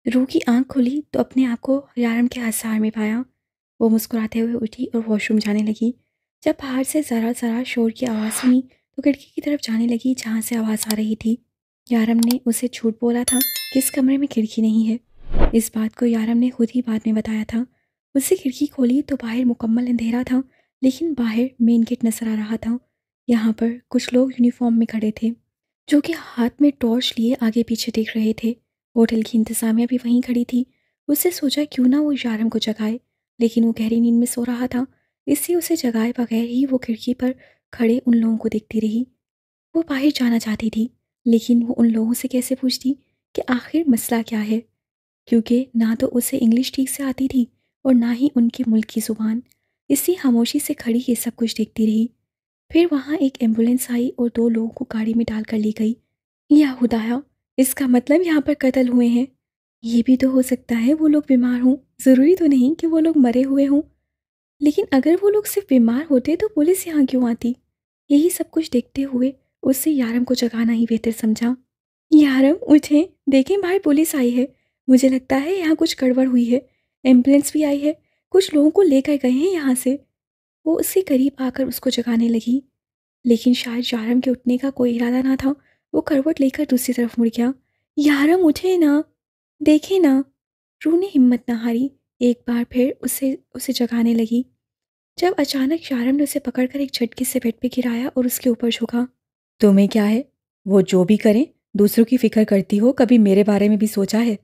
रूह की आंख खुली तो अपने आप को यारम के आसार में पाया। वो मुस्कुराते हुए उठी और वॉशरूम जाने लगी। जब बाहर से ज़रा ज़रा शोर की आवाज़ सुनी तो खिड़की की तरफ जाने लगी जहाँ से आवाज़ आ रही थी। यारम ने उसे झूठ बोला था कि इस कमरे में खिड़की नहीं है। इस बात को यारम ने खुद ही बाद में बताया था। उससे खिड़की खोली तो बाहर मुकम्मल अंधेरा था, लेकिन बाहर मेन गेट नजर आ रहा था। यहाँ पर कुछ लोग यूनिफॉर्म में खड़े थे, जो कि हाथ में टॉर्च लिए आगे पीछे देख रहे थे। होटल की इंतज़ामिया भी वहीं खड़ी थी। उससे सोचा क्यों ना वो यारम को जगाए, लेकिन वो गहरी नींद में सो रहा था, इसलिए उसे जगाए बगैर ही वो खिड़की पर खड़े उन लोगों को देखती रही। वो बाहर जाना चाहती थी, लेकिन वो उन लोगों से कैसे पूछती कि आखिर मसला क्या है, क्योंकि ना तो उसे इंग्लिश ठीक से आती थी और ना ही उनके मुल्क की ज़ुबान। इसलिए खामोशी से खड़ी ये सब कुछ देखती रही। फिर वहाँ एक एम्बुलेंस आई और 2 लोगों को गाड़ी में डाल कर ले गई। या खुदाया! इसका मतलब यहाँ पर कत्ल हुए हैं। ये भी तो हो सकता है वो लोग बीमार हों, ज़रूरी तो नहीं कि वो लोग मरे हुए हों। लेकिन अगर वो लोग सिर्फ बीमार होते तो पुलिस यहाँ क्यों आती? यही सब कुछ देखते हुए उससे यारम को जगाना ही बेहतर समझा। यारम उठें, देखें बाहर पुलिस आई है। मुझे लगता है यहाँ कुछ गड़बड़ हुई है। एम्बुलेंस भी आई है, कुछ लोगों को लेकर गए हैं यहाँ से। वो उसके करीब आकर उसको जगाने लगी, लेकिन शायद यारम के उठने का कोई इरादा ना था। वो करवट लेकर दूसरी तरफ मुड़ गया। यारम उठे ना, देखे ना। रूह ने हिम्मत ना हारी, एक बार फिर उसे उसे जगाने लगी, जब अचानक यारम ने उसे पकड़कर एक झटके से बेड पे गिराया और उसके ऊपर झुका। तुम्हें क्या है? वो जो भी करें, दूसरों की फिक्र करती हो, कभी मेरे बारे में भी सोचा है?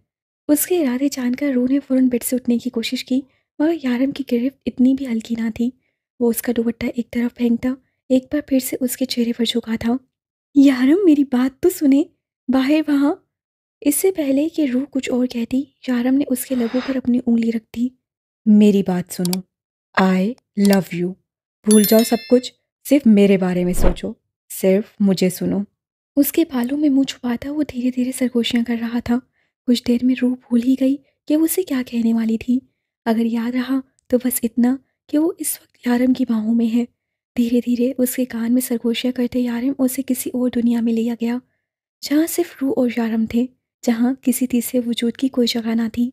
उसके इरादे जानकर रूह ने फौरन बेड से उठने की कोशिश की, मगर यारम की गिरफ्त इतनी भी हल्की ना थी। वो उसका दुपट्टा एक तरफ फेंकता, एक बार फिर से उसके चेहरे पर झुका था। यारम मेरी बात तो सुने, बाहर वहाँ। इससे पहले कि रूह कुछ और कहती, यारम ने उसके लबों पर अपनी उंगली रख दी। मेरी बात सुनो, आई लव यू। भूल जाओ सब कुछ, सिर्फ मेरे बारे में सोचो, सिर्फ मुझे सुनो। उसके बालों में मुंह छुपाता वो धीरे धीरे सरगोशियां कर रहा था। कुछ देर में रूह भूल ही गई कि वो उसे क्या कहने वाली थी। अगर याद रहा तो बस इतना कि वो इस वक्त यारम की बाहों में है। धीरे धीरे उसके कान में सरगोशियां करते यारम उसे किसी और दुनिया में लिया गया, जहाँ सिर्फ रूह और यारम थे, जहाँ किसी तीसरे वजूद की कोई जगह ना थी।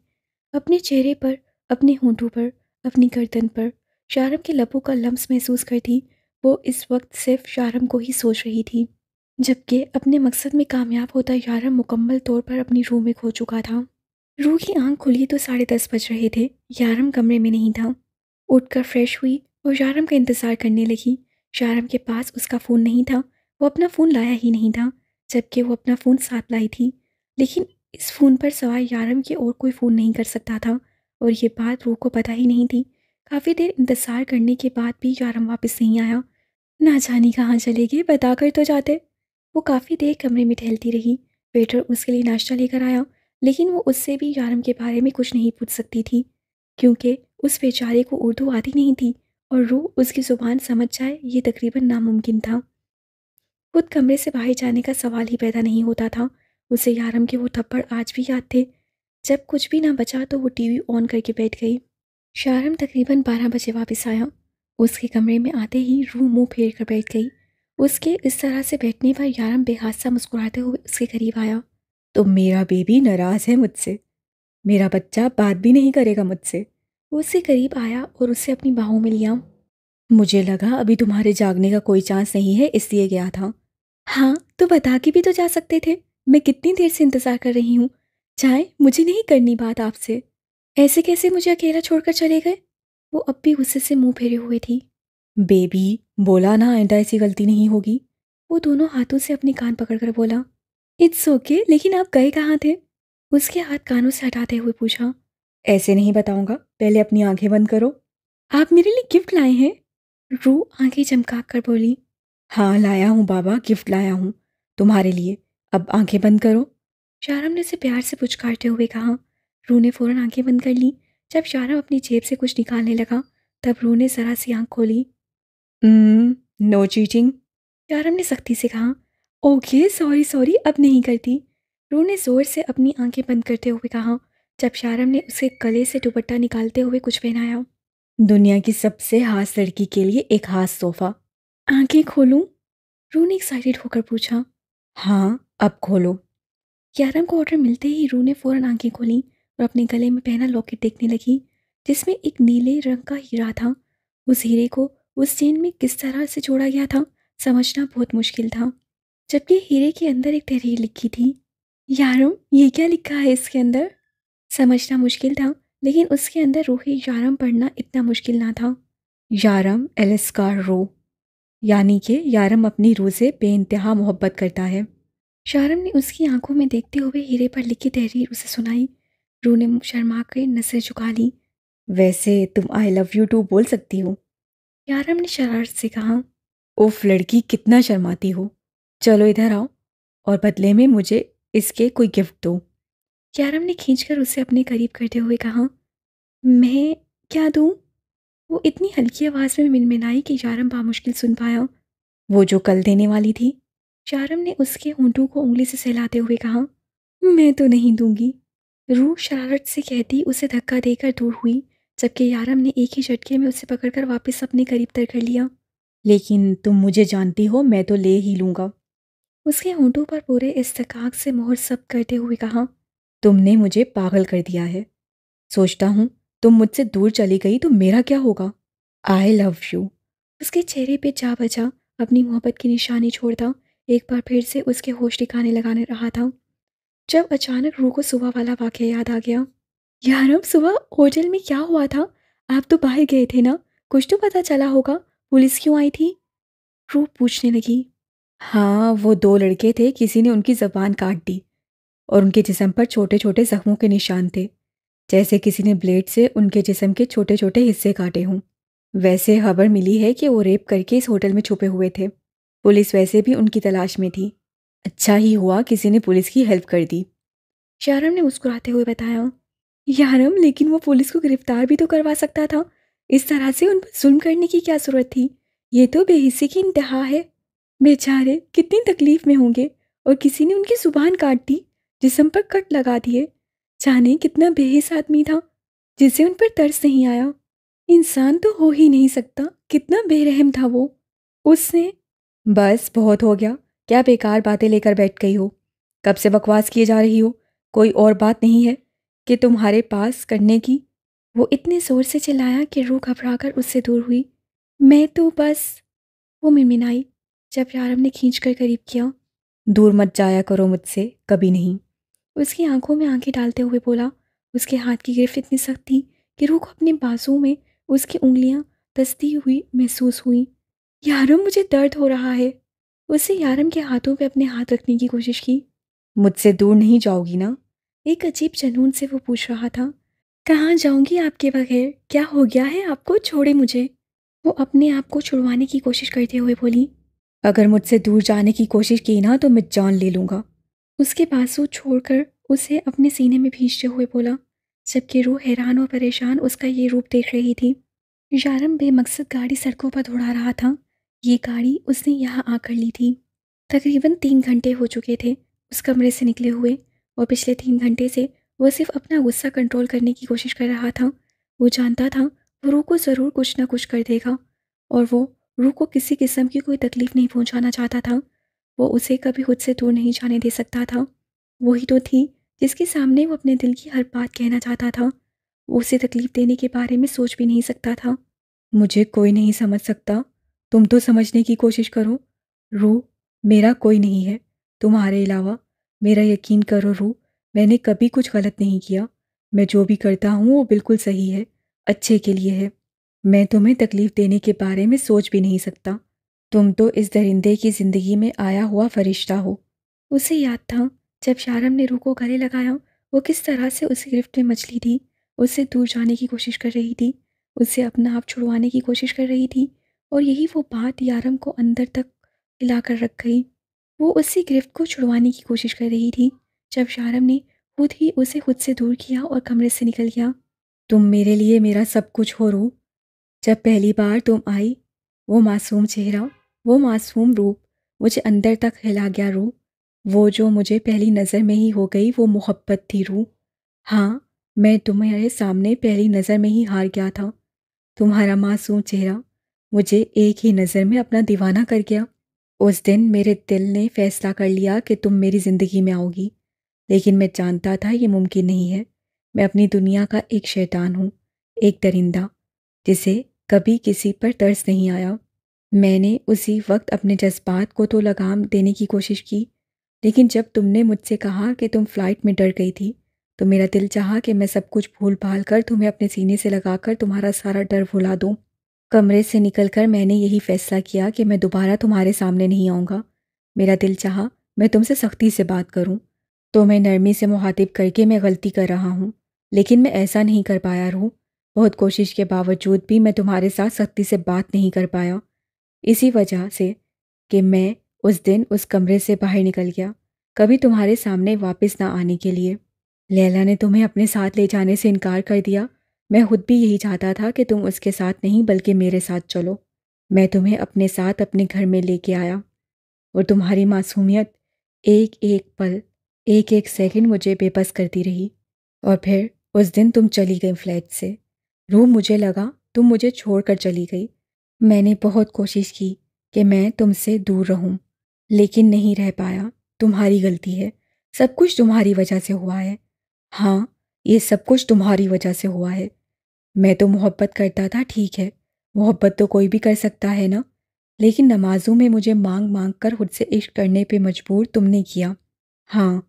अपने चेहरे पर, अपने होंठों पर, अपनी गर्दन पर यारम के लबों का लम्स महसूस करती वो इस वक्त सिर्फ यारम को ही सोच रही थी, जबकि अपने मकसद में कामयाब होता यारम मुकम्मल तौर पर अपनी रूह में खो चुका था। रूह की आंख खुली तो 10:30 बज रहे थे। यारम कमरे में नहीं था। उठकर फ्रेश हुई और यारम का इंतज़ार करने लगी। यारम के पास उसका फ़ोन नहीं था, वो अपना फ़ोन लाया ही नहीं था, जबकि वो अपना फ़ोन साथ लाई थी। लेकिन इस फ़ोन पर सवार यारम के और कोई फ़ोन नहीं कर सकता था, और ये बात रूह को पता ही नहीं थी। काफ़ी देर इंतज़ार करने के बाद भी यारम वापस नहीं आया। ना जाने कहाँ चले गए, बता कर तो जाते। वो काफ़ी देर कमरे में टहलती रही। वेटर उसके लिए नाश्ता लेकर आया, लेकिन वो उससे भी यारम के बारे में कुछ नहीं पूछ सकती थी, क्योंकि उस बेचारे को उर्दू आती नहीं थी और रूह उसकी ज़ुबान समझ जाए ये तकरीबन नामुमकिन था। खुद कमरे से बाहर जाने का सवाल ही पैदा नहीं होता था। उसे यारम के वो थप्पड़ आज भी याद थे। जब कुछ भी ना बचा तो वो टीवी ऑन करके बैठ गई। यारम तकरीबन 12 बजे वापस आया। उसके कमरे में आते ही रूह मुंह फेर कर बैठ गई। उसके इस तरह से बैठने पर यारम बेहासा मुस्कुराते हुए उसके करीब आया। तो मेरा बेबी नाराज़ है मुझसे, मेरा बच्चा बात भी नहीं करेगा मुझसे। वो उसके करीब आया और उसे अपनी बाहों में लिया। मुझे लगा अभी तुम्हारे जागने का कोई चांस नहीं है, इसलिए गया था। हाँ, तो बता के भी तो जा सकते थे। मैं कितनी देर से इंतज़ार कर रही हूँ। चाहे मुझे नहीं करनी बात आपसे। ऐसे कैसे मुझे अकेला छोड़कर चले गए? वो अब भी गुस्से से मुंह फेरे हुए थी। बेबी, बोला ना आइंदा ऐसी गलती नहीं होगी। वो दोनों हाथों से अपने कान पकड़कर बोला। इट्स ओके, लेकिन आप गए कहाँ थे? उसके हाथ कानों से हटाते हुए पूछा। ऐसे नहीं बताऊंगा, पहले अपनी आंखें बंद करो। आप मेरे लिए गिफ्ट लाए हैं? रू आंखें चमका कर बोली। हाँ लाया हूँ बाबा, गिफ्ट लाया हूँ तुम्हारे लिए। अब आंखें बंद करो। शारम ने उसे प्यार से पुचकारते हुए कहा। रू ने फौरन आंखें बंद कर ली। जब शारम अपनी जेब से कुछ निकालने लगा, तब रू ने जरा सी आंख खोली। नो चीटिंग, शारम ने सख्ती से कहा। ओके सॉरी सॉरी, अब नहीं करती। रू ने जोर से अपनी आंखें बंद करते हुए कहा, जब शारम ने उसके गले से दुपट्टा निकालते हुए कुछ पहनाया। दुनिया की सबसे हास लड़की के लिए एक हास सोफा। आंखें खोलूं? रू ने एक्साइटेड होकर पूछा। हाँ अब खोलो। यारम को ऑर्डर मिलते ही रू ने फौरन आंखें खोली। और अपने गले में पहना लॉकेट देखने लगी जिसमें एक नीले रंग का हीरा था। उस हीरे को उस चेन में किस तरह से जोड़ा गया था समझना बहुत मुश्किल था, जबकि हीरे के अंदर एक तहरीर लिखी थी। यारम, ये क्या लिखा है इसके अंदर? समझना मुश्किल था, लेकिन उसके अंदर रूही यारम पढ़ना इतना मुश्किल ना था। यारम एलिस्कार रो, यानी कि यारम अपनी रूह से बेइंतहा मोहब्बत करता है। शारम ने उसकी आंखों में देखते हुए हीरे पर लिखी तहरीर उसे सुनाई। रूह ने शर्मा कर नजर झुका ली। वैसे तुम आई लव यू टू बोल सकती हो, यारम ने शरारत से कहा। उफ लड़की, कितना शर्माती हो। चलो इधर आओ और बदले में मुझे इसके कोई गिफ्ट दो। यारम ने खींचकर उसे अपने करीब करते हुए कहा। मैं क्या दूं? वो इतनी हल्की आवाज में मिनमिनाई कि यारम बामुश्किल सुन पाया। वो जो कल देने वाली थी। यारम ने उसके होंठों को उंगली से सहलाते हुए कहा। मैं तो नहीं दूंगी, रूह शरारत से कहती उसे धक्का देकर दूर हुई, जबकि यारम ने एक ही झटके में उसे पकड़कर वापस अपने करीब तर कर लिया। लेकिन तुम मुझे जानती हो, मैं तो ले ही लूंगा, उसके होंठों पर पूरे इस्तकाक से मोहर सब करते हुए कहा। तुमने मुझे पागल कर दिया है। सोचता हूँ तुम मुझसे दूर चली गई तो मेरा क्या होगा। आई लव यू, उसके चेहरे पे जा बजा अपनी मोहब्बत की निशानी छोड़ता एक बार फिर से उसके होश ठिकाने लगाने रहा था, जब अचानक रूह को सुबह वाला वाक़या याद आ गया। यार अब सुबह होटल में क्या हुआ था? आप तो बाहर गए थे ना, कुछ तो पता चला होगा। पुलिस क्यों आई थी? रूह पूछने लगी। हाँ, वो दो लड़के थे, किसी ने उनकी ज़बान काट दी और उनके जिस्म पर छोटे छोटे जख्मों के निशान थे, जैसे किसी ने ब्लेड से उनके जिस्म के छोटे छोटे हिस्से काटे हों। वैसे खबर मिली है कि वो रेप करके इस होटल में छुपे हुए थे। पुलिस वैसे भी उनकी तलाश में थी। अच्छा ही हुआ किसी ने पुलिस की हेल्प कर दी, शारम ने मुस्कुराते हुए बताया। यारम, लेकिन वो पुलिस को गिरफ्तार भी तो करवा सकता था। इस तरह से उन पर जुल्म करने की क्या जरूरत थी? ये तो बेहिस्सी की इंतहा है। बेचारे कितनी तकलीफ में होंगे, और किसी ने उनकी जुबान काट दी, जिस्म पर कट लगा दिए। जाने कितना बेहिस आदमी था जिसे उन पर तरस नहीं आया। इंसान तो हो ही नहीं सकता, कितना बेरहम था वो। उसने बस बहुत हो गया, क्या बेकार बातें लेकर बैठ गई हो? कब से बकवास किए जा रही हो? कोई और बात नहीं है कि तुम्हारे पास करने की? वो इतने जोर से चिल्लाया कि रूह घबराकर उससे दूर हुई। मैं तो बस, वो मिनमिनाई, जब यारम ने खींच कर करीब किया। दूर मत जाया करो मुझसे, कभी नहीं, उसकी आंखों में आंखें डालते हुए बोला। उसके हाथ की गिरफ्त इतनी सख्त थी कि रूह को अपने बाजुओं में उसकी उंगलियां दसती हुई महसूस हुई। यारम, मुझे दर्द हो रहा है। उससे यारम के हाथों पे अपने हाथ रखने की कोशिश की। मुझसे दूर नहीं जाओगी ना? एक अजीब जुनून से वो पूछ रहा था। कहाँ जाऊंगी आपके बगैर? क्या हो गया है आपको? छोड़े मुझे, वो अपने आप को छुड़वाने की कोशिश करते हुए बोली। अगर मुझसे दूर जाने की कोशिश की ना तो मैं जान ले लूंगा, उसके बाजू छोड़कर उसे अपने सीने में भींचते हुए बोला, जबकि रूह हैरान और परेशान उसका ये रूप देख रही थी। यारम बेमकसद गाड़ी सड़कों पर दौड़ा रहा था। ये गाड़ी उसने यहाँ आकर ली थी। तकरीबन 3 घंटे हो चुके थे उस कमरे से निकले हुए, और पिछले 3 घंटे से वो सिर्फ अपना गुस्सा कंट्रोल करने की कोशिश कर रहा था। वो जानता था वो रूह को ज़रूर कुछ ना कुछ कर देगा, और वो रूह को किसी किस्म की कोई तकलीफ नहीं पहुंचाना चाहता था। वो उसे कभी खुद से दूर नहीं जाने दे सकता था। वही तो थी जिसके सामने वो अपने दिल की हर बात कहना चाहता था। वो उसे तकलीफ देने के बारे में सोच भी नहीं सकता था। मुझे कोई नहीं समझ सकता, तुम तो समझने की कोशिश करो। रूह, मेरा कोई नहीं है तुम्हारे अलावा। मेरा यकीन करो रूह, मैंने कभी कुछ गलत नहीं किया। मैं जो भी करता हूँ वो बिल्कुल सही है, अच्छे के लिए है। मैं तुम्हें तकलीफ देने के बारे में सोच भी नहीं सकता। तुम तो इस दरिंदे की ज़िंदगी में आया हुआ फरिश्ता हो। उसे याद था जब शारम ने रूह को गले लगाया, वो किस तरह से उसकी गिरफ्त में मछली थी, उससे दूर जाने की कोशिश कर रही थी, उससे अपना आप छुड़वाने की कोशिश कर रही थी। और यही वो बात यारम को अंदर तक हिला कर रख गई। वो उससे गिरफ्त को छुड़वाने की कोशिश कर रही थी जब शारम ने खुद ही उसे खुद से दूर किया और कमरे से निकल गया। तुम मेरे लिए मेरा सब कुछ हो रूह। जब पहली बार तुम आई, वो मासूम चेहरा, वो मासूम रूप मुझे अंदर तक हिला गया रूह। वो जो मुझे पहली नज़र में ही हो गई वो मोहब्बत थी रूह। हाँ, मैं तुम्हारे सामने पहली नज़र में ही हार गया था। तुम्हारा मासूम चेहरा मुझे एक ही नज़र में अपना दीवाना कर गया। उस दिन मेरे दिल ने फैसला कर लिया कि तुम मेरी ज़िंदगी में आओगी, लेकिन मैं जानता था ये मुमकिन नहीं है। मैं अपनी दुनिया का एक शैतान हूँ, एक दरिंदा जिसे कभी किसी पर तरस नहीं आया। मैंने उसी वक्त अपने जज्बात को तो लगाम देने की कोशिश की, लेकिन जब तुमने मुझसे कहा कि तुम फ्लाइट में डर गई थी, तो मेरा दिल चाहा कि मैं सब कुछ भूल भाल कर तुम्हें अपने सीने से लगाकर तुम्हारा सारा डर भुला दूँ। कमरे से निकलकर मैंने यही फैसला किया कि मैं दोबारा तुम्हारे सामने नहीं आऊँगा। मेरा दिल चाहा मैं तुमसे सख्ती से बात करूँ, तो मैं नरमी से मुखातिब करके मैं गलती कर रहा हूँ, लेकिन मैं ऐसा नहीं कर पाया रूह। बहुत कोशिश के बावजूद भी मैं तुम्हारे साथ सख्ती से बात नहीं कर पाया, इसी वजह से कि मैं उस दिन उस कमरे से बाहर निकल गया, कभी तुम्हारे सामने वापस ना आने के लिए। लैला ने तुम्हें अपने साथ ले जाने से इनकार कर दिया। मैं खुद भी यही चाहता था कि तुम उसके साथ नहीं बल्कि मेरे साथ चलो। मैं तुम्हें अपने साथ अपने घर में लेके आया और तुम्हारी मासूमियत एक एक पल, एक एक सेकंड मुझे बेबस करती रही। और फिर उस दिन तुम चली गई फ्लैट से। रूह, मुझे लगा तुम मुझे छोड़कर चली गई। मैंने बहुत कोशिश की कि मैं तुमसे दूर रहूं, लेकिन नहीं रह पाया। तुम्हारी गलती है, सब कुछ तुम्हारी वजह से हुआ है। हाँ, ये सब कुछ तुम्हारी वजह से हुआ है। मैं तो मोहब्बत करता था, ठीक है, मोहब्बत तो कोई भी कर सकता है ना, लेकिन नमाजों में मुझे मांग मांग कर खुद से इश्क करने पे मजबूर तुमने किया। हाँ,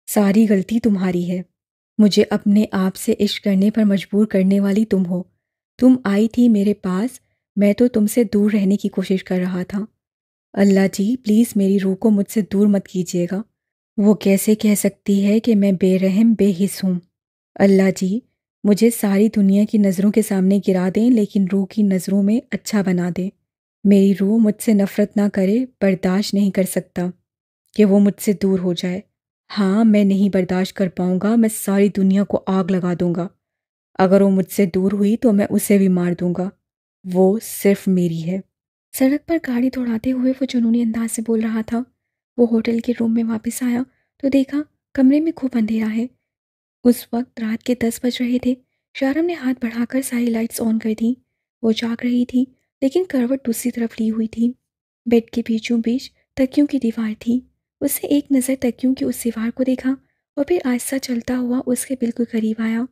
सारी गलती तुम्हारी है। मुझे अपने आप से इश्क करने पर मजबूर करने वाली तुम हो। तुम आई थी मेरे पास, मैं तो तुमसे दूर रहने की कोशिश कर रहा था। अल्लाह जी, प्लीज़ मेरी रूह को मुझसे दूर मत कीजिएगा। वो कैसे कह सकती है कि मैं बेरहम बेहिस हूँ। अल्लाह जी, मुझे सारी दुनिया की नज़रों के सामने गिरा दें, लेकिन रूह की नज़रों में अच्छा बना दें। मेरी रूह मुझसे नफ़रत ना करे, बर्दाश्त नहीं कर सकता कि वो मुझसे दूर हो जाए। हाँ, मैं नहीं बर्दाश्त कर पाऊँगा, मैं सारी दुनिया को आग लगा दूँगा। अगर वो मुझसे दूर हुई तो मैं उसे भी मार दूँगा। वो सिर्फ़ मेरी है। सड़क पर गाड़ी दौड़ाते हुए वो जुनूनी अंदाज से बोल रहा था। वो होटल के रूम में वापस आया तो देखा कमरे में खूब अंधेरा है। उस वक्त रात के 10 बज रहे थे। शारम ने हाथ बढ़ाकर सारी लाइट्स ऑन कर दी। वो जाग रही थी, लेकिन करवट दूसरी तरफ ली हुई थी। बेड के बीचों बीच तकियों की दीवार थी। उसने एक नज़र तकियों की उस दीवार को देखा और फिर आहिस्ता चलता हुआ उसके बिल्कुल करीब आया।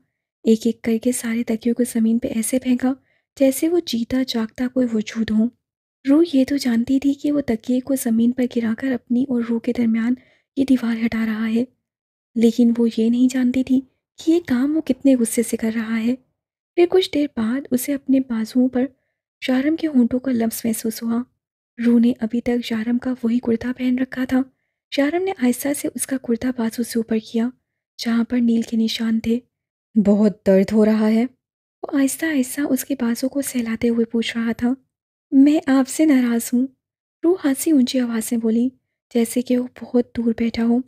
एक एक करके सारे तकियों को ज़मीन पे ऐसे फेंका जैसे वो जीता जागता कोई वजूद हो। रूह ये तो जानती थी कि वो तकिए को ज़मीन पर गिराकर अपनी और रूह के दरमियान ये दीवार हटा रहा है, लेकिन वो ये नहीं जानती थी कि ये काम वो कितने गुस्से से कर रहा है। फिर कुछ देर बाद उसे अपने बाजुओं पर शारम के होंठों का लम्स महसूस हुआ। रूह ने अभी तक शारम का वही कुर्ता पहन रखा था। शारम ने आहिस्ता से उसका कुर्ता बाजू से ऊपर किया, जहाँ पर नील के निशान थे। बहुत दर्द हो रहा है, वो आहिस्ता आहिस्ता उसके बाजू को सहलाते हुए पूछ रहा था। मैं आपसे नाराज़ हूँ, रूह हंसी ऊंची आवाज़ में बोली, जैसे कि वो बहुत दूर बैठा हो।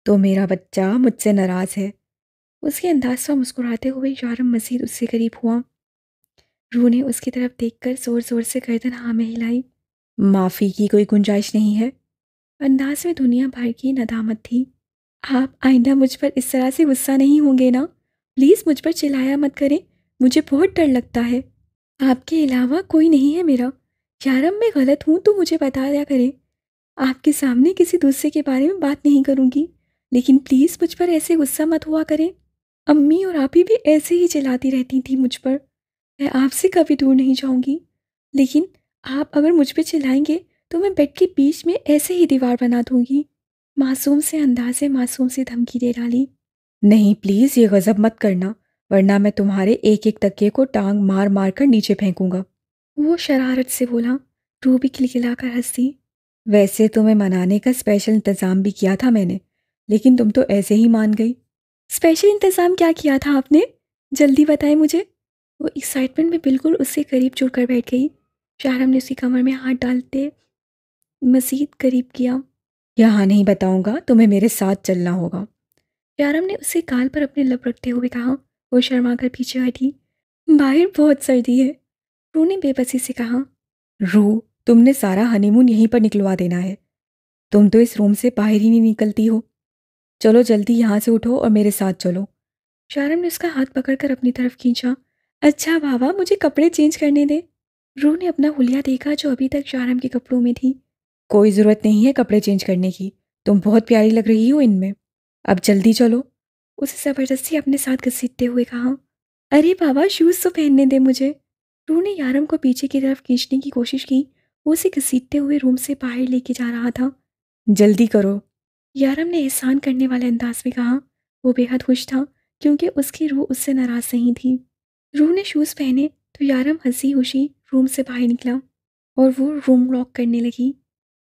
तो मेरा बच्चा मुझसे नाराज़ है। उसके अंदाज पर मुस्कुराते हुए शारम मजीद उससे करीब हुआ। रूह ने उसकी तरफ देखकर जोर जोर से गर्दन हाँ में हिलाई। माफ़ी की कोई गुंजाइश नहीं है। अंदाज में दुनिया भर की नदामत थी। आप आइंदा मुझ पर इस तरह से गुस्सा नहीं होंगे ना? प्लीज़ मुझ पर चिल्लाया मत करें, मुझे बहुत डर लगता है। आपके अलावा कोई नहीं है मेरा। यारम मैं गलत हूँ तो मुझे बता दिया करें। आपके सामने किसी दूसरे के बारे में बात नहीं करूँगी, लेकिन प्लीज़ मुझ पर ऐसे गुस्सा मत हुआ करें। अम्मी और आपी भी ऐसे ही चिल्लाती रहती थी मुझ पर। मैं आपसे कभी दूर नहीं जाऊँगी, लेकिन आप अगर मुझ पे चिल्लाएंगे तो मैं बेड के बीच में ऐसे ही दीवार बना दूँगी। मासूम से अंदाज़े मासूम सी धमकी दे डाली। नहीं प्लीज़ ये गज़ब मत करना, वरना मैं तुम्हारे एक एक तकिए को टांग मार मार कर नीचे फेंकूंगा। वो शरारत से बोला। रूह भी खिलखिलाकर हंसी। वैसे तुम्हें मनाने का स्पेशल इंतज़ाम भी किया था मैंने, लेकिन तुम तो ऐसे ही मान गई। स्पेशल इंतज़ाम क्या किया था आपने? जल्दी बताएं मुझे। वो एक्साइटमेंट में बिल्कुल उससे करीब जुड़कर बैठ गई। शाहरम ने उसकी कमर में हाथ डालते मज़ीद करीब किया। यहाँ नहीं बताऊंगा, तुम्हें मेरे साथ चलना होगा। शाहरम ने उसके गाल पर अपने लब रखते हुए कहा। वो शर्मा कर पीछे हटी। बाहर बहुत सर्दी है, रू ने बेबसी से कहा। रू, तुमने सारा हनीमून यहीं पर निकलवा देना है। तुम तो इस रूम से बाहर ही नहीं निकलती हो। चलो जल्दी यहाँ से उठो और मेरे साथ चलो। शारम ने उसका हाथ पकड़कर अपनी तरफ खींचा। अच्छा बाबा, मुझे कपड़े चेंज करने दे। रूह ने अपना हुलिया देखा जो अभी तक शारम के कपड़ों में थी। कोई ज़रूरत नहीं है कपड़े चेंज करने की, तुम बहुत प्यारी लग रही हो इनमें। अब जल्दी चलो। उसे ज़बरदस्ती अपने साथ घसीटते हुए कहा, अरे बाबा, शूज़ तो पहनने दे मुझे। रू ने यारम को पीछे की तरफ खींचने की कोशिश की। वो उसे घसीटते हुए रूम से बाहर लेके जा रहा था। जल्दी करो, यारम ने एहसान करने वाले अंदाज में कहा। वो बेहद खुश था क्योंकि उसकी रूह उससे नाराज़ नहीं थी। रूह ने शूज़ पहने तो यारम हंसी खुशी रूम से बाहर निकला और वो रूम लॉक करने लगी।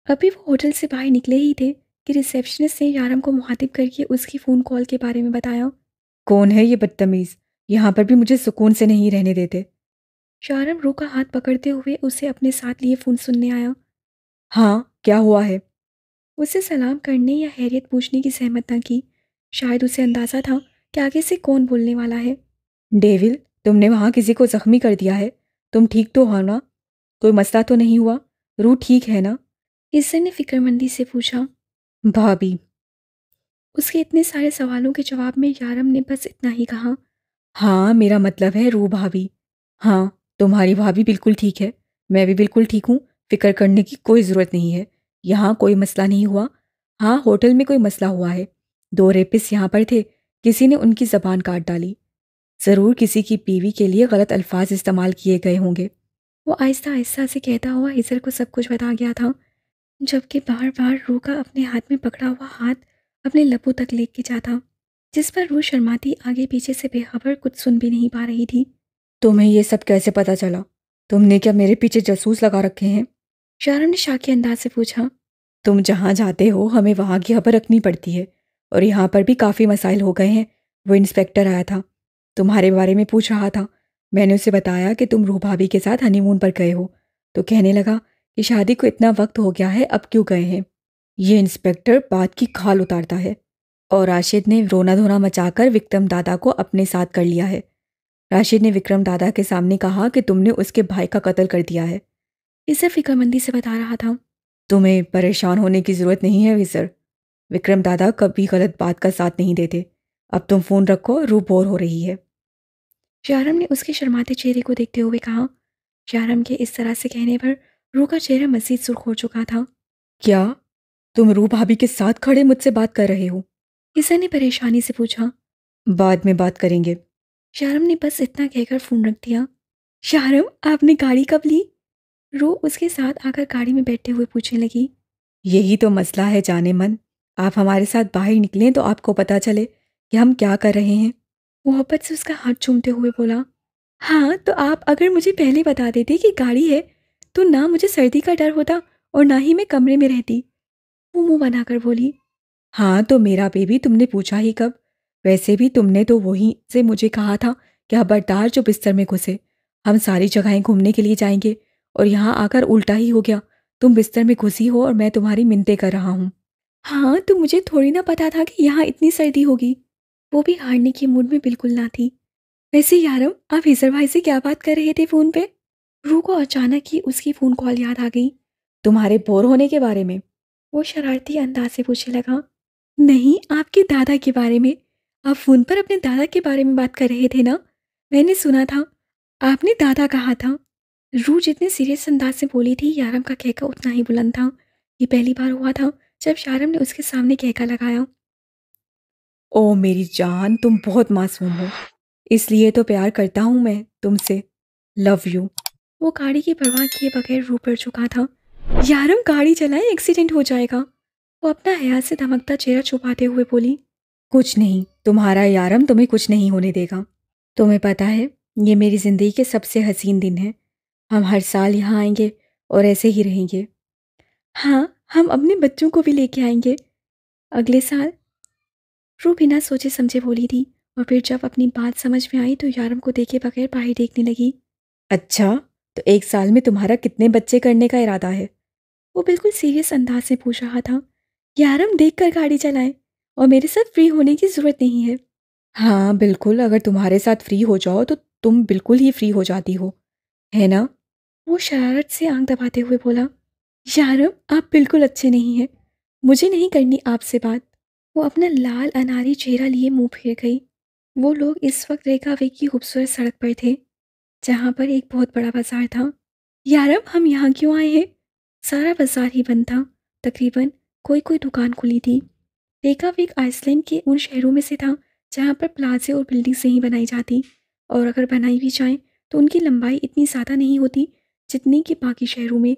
अभी वो होटल से बाहर निकले ही थे कि रिसेप्शनिस्ट ने यारम को मुखातिब करके उसकी फ़ोन कॉल के बारे में बताया। कौन है ये बदतमीज़? यहाँ पर भी मुझे सुकून से नहीं रहने देते। यारम रूह का हाथ पकड़ते हुए उसे अपने साथ लिए फ़ोन सुनने आया। हाँ, क्या हुआ है? उसे सलाम करने या हैरियत पूछने की सहमत न की। शायद उसे अंदाज़ा था कि आगे से कौन बोलने वाला है। डेविल, तुमने वहाँ किसी को ज़ख्मी कर दिया है? तुम ठीक तो हो ना? कोई मसला तो नहीं हुआ? रूह ठीक है ना? ईसर ने फिक्रमंदी से पूछा। भाभी, उसके इतने सारे सवालों के जवाब में यारम ने बस इतना ही कहा। हाँ, मेरा मतलब है रूह भाभी। हाँ, तुम्हारी भाभी बिल्कुल ठीक है। मैं भी बिल्कुल ठीक हूँ। फिक्र करने की कोई ज़रूरत नहीं है। यहाँ कोई मसला नहीं हुआ। हाँ, होटल में कोई मसला हुआ है। 2 रेपिस्ट यहाँ पर थे। किसी ने उनकी ज़बान काट डाली। ज़रूर किसी की बीवी के लिए गलत अल्फाज इस्तेमाल किए गए होंगे। वो आहिस्ता आहिस्ता से कहता हुआ हिजर को सब कुछ बता गया था, जबकि बार बार रूह का अपने हाथ में पकड़ा हुआ हाथ अपने लबों तक लेके जाता, जिस पर रूह शर्माती आगे पीछे से बेखबर कुछ सुन भी नहीं पा रही थी। तुम्हें ये सब कैसे पता चला? तुमने क्या मेरे पीछे जासूस लगा रखे हैं? शारम ने शाकी अंदाज से पूछा। तुम जहाँ जाते हो हमें वहाँ की खबर रखनी पड़ती है, और यहाँ पर भी काफ़ी मसाइल हो गए हैं। वो इंस्पेक्टर आया था, तुम्हारे बारे में पूछ रहा था। मैंने उसे बताया कि तुम रूह भाभी के साथ हनीमून पर गए हो, तो कहने लगा कि शादी को इतना वक्त हो गया है, अब क्यों गए हैं। ये इंस्पेक्टर बात की खाल उतारता है, और राशिद ने रोना धोना मचाकर विक्रम दादा को अपने साथ कर लिया है। राशिद ने विक्रम दादा के सामने कहा कि तुमने उसके भाई का कत्ल कर दिया है। इसे फिक्रमंदी से बता रहा था। तुम्हें परेशान होने की ज़रूरत नहीं है विजर। विक्रम दादा कभी गलत बात का साथ नहीं देते। अब तुम फ़ोन रखो, रूह बोर हो रही है। शारम ने उसके शर्माते चेहरे को देखते हुए कहा। शारम के इस तरह से कहने पर रूह का चेहरा मज़ीद सुर्ख हो चुका था। क्या तुम रूह भाभी के साथ खड़े मुझसे बात कर रहे हो? किसन ने परेशानी से पूछा। बाद में बात करेंगे। शारम ने बस इतना कहकर फ़ोन रख दिया। शारम, आपने गाड़ी कब ली? रूह उसके साथ आकर गाड़ी में बैठते हुए पूछने लगी। यही तो मसला है जाने मन। आप हमारे साथ बाहर निकलें तो आपको पता चले कि हम क्या कर रहे हैं। मोहब्बत से उसका हाथ चूमते हुए बोला। हाँ, तो आप अगर मुझे पहले बता देते कि गाड़ी है, तो ना मुझे सर्दी का डर होता और ना ही मैं कमरे में रहती। वो मुंह बनाकर बोली। हाँ, तो मेरा बेबी, तुमने पूछा ही कब? वैसे भी तुमने तो वहीं से मुझे कहा था कि खबरदार जो बिस्तर में घुसे। हम सारी जगहें घूमने के लिए जाएंगे, और यहाँ आकर उल्टा ही हो गया। तुम बिस्तर में घुसी हो और मैं तुम्हारी मिन्नतें कर रहा हूँ। हाँ, तो मुझे थोड़ी ना पता था कि यहाँ इतनी सर्दी होगी। वो भी हारने के मूड में बिल्कुल ना थी। वैसे यारम, आप हिजर भाई से क्या बात कर रहे थे फ़ोन पे? रूह को अचानक ही उसकी फ़ोन कॉल याद आ गई। तुम्हारे बोर होने के बारे में? वो शरारती अंदाज से पूछने लगा। नहीं, आपके दादा के बारे में। आप फ़ोन पर अपने दादा के बारे में बात कर रहे थे ना? मैंने सुना था आपने दादा कहा था। रूह जितने सीरियस अंदाज से बोली थी, यारम का कहका उतना ही बुलंद था। ये पहली बार हुआ था जब शारम ने उसके सामने कहका लगाया। ओ मेरी जान, तुम बहुत मासूम हो, इसलिए तो प्यार करता हूँ मैं तुमसे। Love you. वो गाड़ी की परवाह किए बगैर रू पर चुका था। यारम, गाड़ी चलाएं, एक्सीडेंट हो जाएगा। वो अपना हया से धमकता चेहरा छुपाते हुए बोली। कुछ नहीं, तुम्हारा यारम तुम्हें कुछ नहीं होने देगा। तुम्हें पता है, ये मेरी ज़िंदगी के सबसे हसीन दिन है। हम हर साल यहाँ आएंगे और ऐसे ही रहेंगे। हाँ, हम अपने बच्चों को भी लेके आएंगे अगले साल। रू बिना सोचे समझे बोली थी, और फिर जब अपनी बात समझ में आई तो यारम को देखे बगैर बाहर देखने लगी। अच्छा, तो 1 साल में तुम्हारा कितने बच्चे करने का इरादा है? वो बिल्कुल सीरियस अंदाज से पूछ रहा था। यारम, देख कर गाड़ी चलाएं, और मेरे साथ फ्री होने की ज़रूरत नहीं है। हाँ बिल्कुल, अगर तुम्हारे साथ फ्री हो जाओ तो तुम बिल्कुल ही फ्री हो जाती हो, है ना? वो शरारत से आंख दबाते हुए बोला। यारम, आप बिल्कुल अच्छे नहीं हैं। मुझे नहीं करनी आपसे बात। वो अपना लाल अनारी चेहरा लिए मुंह फेर गई। वो लोग इस वक्त रेखा वे की खूबसूरत सड़क पर थे, जहाँ पर एक बहुत बड़ा बाजार था। यारम, हम यहाँ क्यों आए हैं? सारा बाजार ही बंद था। तकरीबन कोई कोई दुकान खुली थी। रेकाविक आइसलैंड के उन शहरों में से था जहाँ पर प्लाजे और बिल्डिंग्स नहीं बनाई जाती, और अगर बनाई भी जाएँ तो उनकी लंबाई इतनी ज़्यादा नहीं होती जितनी कि बाकी शहरों में।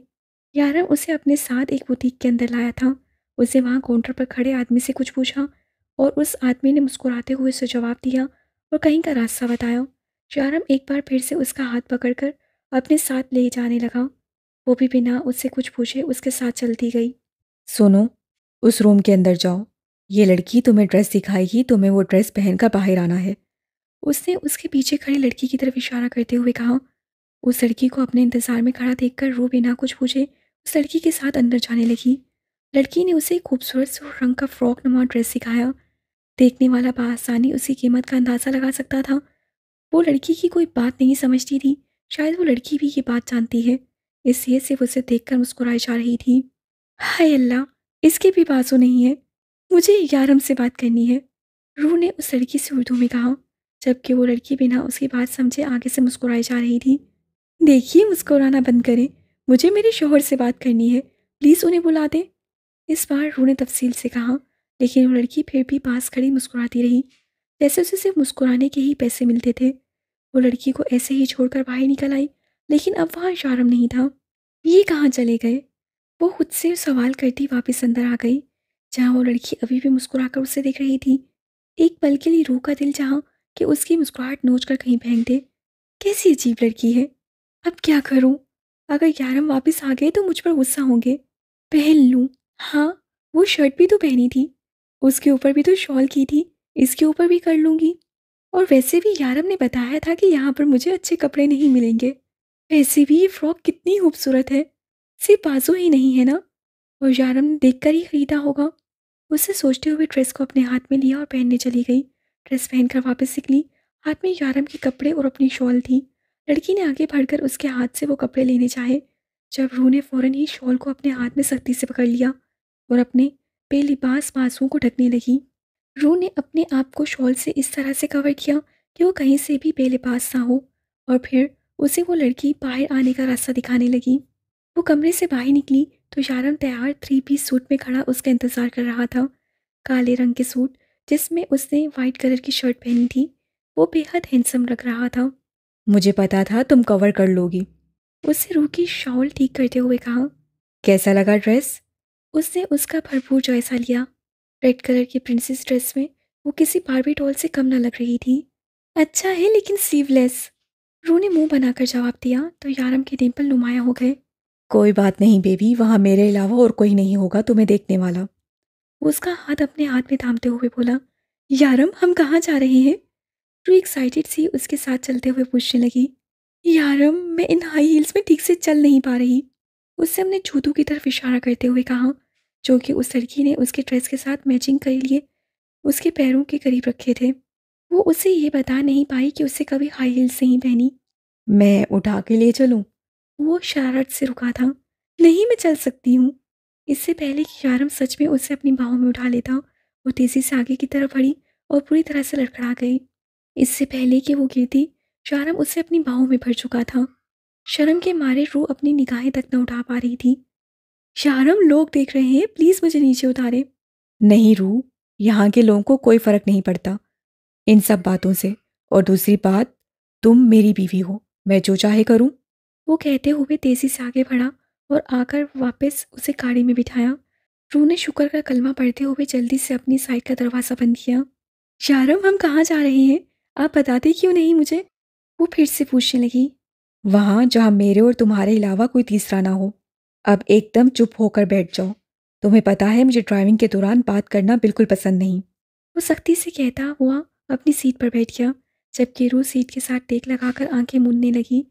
यारम उसे अपने साथ एक बुटीक के अंदर लाया था। उसे वहाँ काउंटर पर खड़े आदमी से कुछ पूछा और उस आदमी ने मुस्कुराते हुए उसे जवाब दिया और कहीं का रास्ता बताया। यारम एक बार फिर से उसका हाथ पकड़कर अपने साथ ले जाने लगा। वो भी बिना उससे कुछ पूछे उसके साथ चलती गई। सुनो, उस रूम के अंदर जाओ। ये लड़की तुम्हें ड्रेस दिखाएगी, तुम्हें वो ड्रेस पहनकर बाहर आना है। उसने उसके पीछे खड़ी लड़की की तरफ इशारा करते हुए कहा। उस लड़की को अपने इंतजार में खड़ा देखकर रू बिना कुछ पूछे उस लड़की के साथ अंदर जाने लगी। लड़की ने उसे एक खूबसूरत सा रंग का फ्रॉक नुमा ड्रेस दिखाया। देखने वाला बआसानी उसकी कीमत का अंदाजा लगा सकता था। वो लड़की की कोई बात नहीं समझती थी। शायद वो लड़की भी ये बात जानती है, इसलिए सिर्फ उसे देखकर मुस्कुराई जा रही थी। हाय अल्लाह, इसके भी बाजू नहीं है। मुझे यारम से बात करनी है, रू ने उस लड़की से उर्दू में कहा, जबकि वो लड़की बिना उसकी बात समझे आगे से मुस्कुराई जा रही थी। देखिए, मुस्कुराना बंद करें। मुझे मेरे शौहर से बात करनी है। प्लीज़ उन्हें बुला दें। इस बार रू ने तफसील से कहा, लेकिन वो लड़की फिर भी पास खड़ी मुस्कुराती रही, जैसे उसे सिर्फ मुस्कुराने के ही पैसे मिलते थे। वो लड़की को ऐसे ही छोड़कर बाहर निकल आई, लेकिन अब वहाँ शारम नहीं था। ये कहाँ चले गए? वो खुद से सवाल करती वापस अंदर आ गई, जहाँ वो लड़की अभी भी मुस्कुराकर उसे देख रही थी। एक पल के लिए रूह का दिल चाहा कि उसकी मुस्कुराहट नोच कर कहीं फेंक दे। कैसी अजीब लड़की है। अब क्या करूं? अगर यारम वापस आ गए तो मुझ पर गुस्सा होंगे। पहन लूं? हाँ, वो शर्ट भी तो पहनी थी, उसके ऊपर भी तो शॉल की थी, इसके ऊपर भी कर लूंगी। और वैसे भी यारम ने बताया था कि यहाँ पर मुझे अच्छे कपड़े नहीं मिलेंगे। वैसे भी ये फ्रॉक कितनी खूबसूरत है, सिर्फ बाजू ही नहीं है ना? और यारम ने देखकर ही खरीदा होगा। उसे सोचते हुए ड्रेस को अपने हाथ में लिया और पहनने चली गई। ड्रेस पहनकर वापस निकली। हाथ में यारम के कपड़े और अपनी शॉल थी। लड़की ने आगे बढ़कर उसके हाथ से वो कपड़े लेने चाहे, जब रूह ने फौरन ही शॉल को अपने हाथ में सख्ती से पकड़ लिया और अपने बेलिबास बाजुओं को ढकने लगी। रूह ने अपने आप को शॉल से इस तरह से कवर किया कि वो कहीं से भी बेलिबास ना हो, और फिर उसे वो लड़की बाहर आने का रास्ता दिखाने लगी। वो कमरे से बाहर निकली तो यारम तैयार थ्री पीस सूट में खड़ा उसका इंतजार कर रहा था। काले रंग के सूट जिसमें उसने वाइट कलर की शर्ट पहनी थी, वो बेहद हैंडसम लग रहा था। मुझे पता था तुम कवर कर लोगी। उससे रूह की शॉल ठीक करते हुए कहा। कैसा लगा ड्रेस? उसने उसका भरपूर जायजा लिया। रेड कलर की प्रिंसेस ड्रेस में वो किसी बारबी डॉल से कम न लग रही थी। अच्छा है, लेकिन स्लीवलेस। रूह ने मुंह बनाकर जवाब दिया तो यारम के डिंपल नुमाया हो गए। कोई बात नहीं बेबी, वहाँ मेरे अलावा और कोई नहीं होगा तुम्हें देखने वाला। वो उसका हाथ अपने हाथ में थामते हुए बोला। यारम, हम कहाँ जा रहे हैं? रू एक्साइटेड सी उसके साथ चलते हुए पूछने लगी। यारम, मैं इन हाई हील्स में ठीक से चल नहीं पा रही। उससे हमने जूतों की तरफ इशारा करते हुए कहा, जो कि उस लड़की ने उसके ड्रेस के साथ मैचिंग के लिए उसके पैरों के करीब रखे थे। वो उसे ये बता नहीं पाई कि उससे कभी हाई हील्स नहीं पहनी। मैं उठा के ले चलूं? वो शरारत से रुका था। नहीं, मैं चल सकती हूँ। इससे पहले कि यारम सच में उसे अपनी बाहों में उठा लेता, वो तेजी से आगे की तरफ बढ़ी और पूरी तरह से लड़खड़ा गई। इससे पहले कि वो गिरती, यारम उसे अपनी बाहों में भर चुका था। शर्म के मारे रू अपनी निगाहें तक न उठा पा रही थी। यारम, लोग देख रहे हैं, प्लीज मुझे नीचे उतारे। नहीं रू, यहाँ के लोगों को कोई फर्क नहीं पड़ता इन सब बातों से। और दूसरी बात, तुम मेरी बीवी हो, मैं जो चाहे करूं। वो कहते हुए तेजी से आगे बढ़ा और आकर वापस उसे गाड़ी में बिठाया। रू ने शुक्र का कलमा पढ़ते हुए जल्दी से अपनी साइड का दरवाज़ा बंद किया। यारम, हम कहाँ जा रहे हैं? आप बताते क्यों नहीं मुझे? वो फिर से पूछने लगी। वहाँ जहाँ मेरे और तुम्हारे अलावा कोई तीसरा ना हो। अब एकदम चुप होकर बैठ जाओ। तुम्हें पता है मुझे ड्राइविंग के दौरान बात करना बिल्कुल पसंद नहीं। वो सख्ती से कहता हुआ अपनी सीट पर बैठ गया, जबकि रू सीट के साथ टेक लगाकर आंखें मूंदने लगी।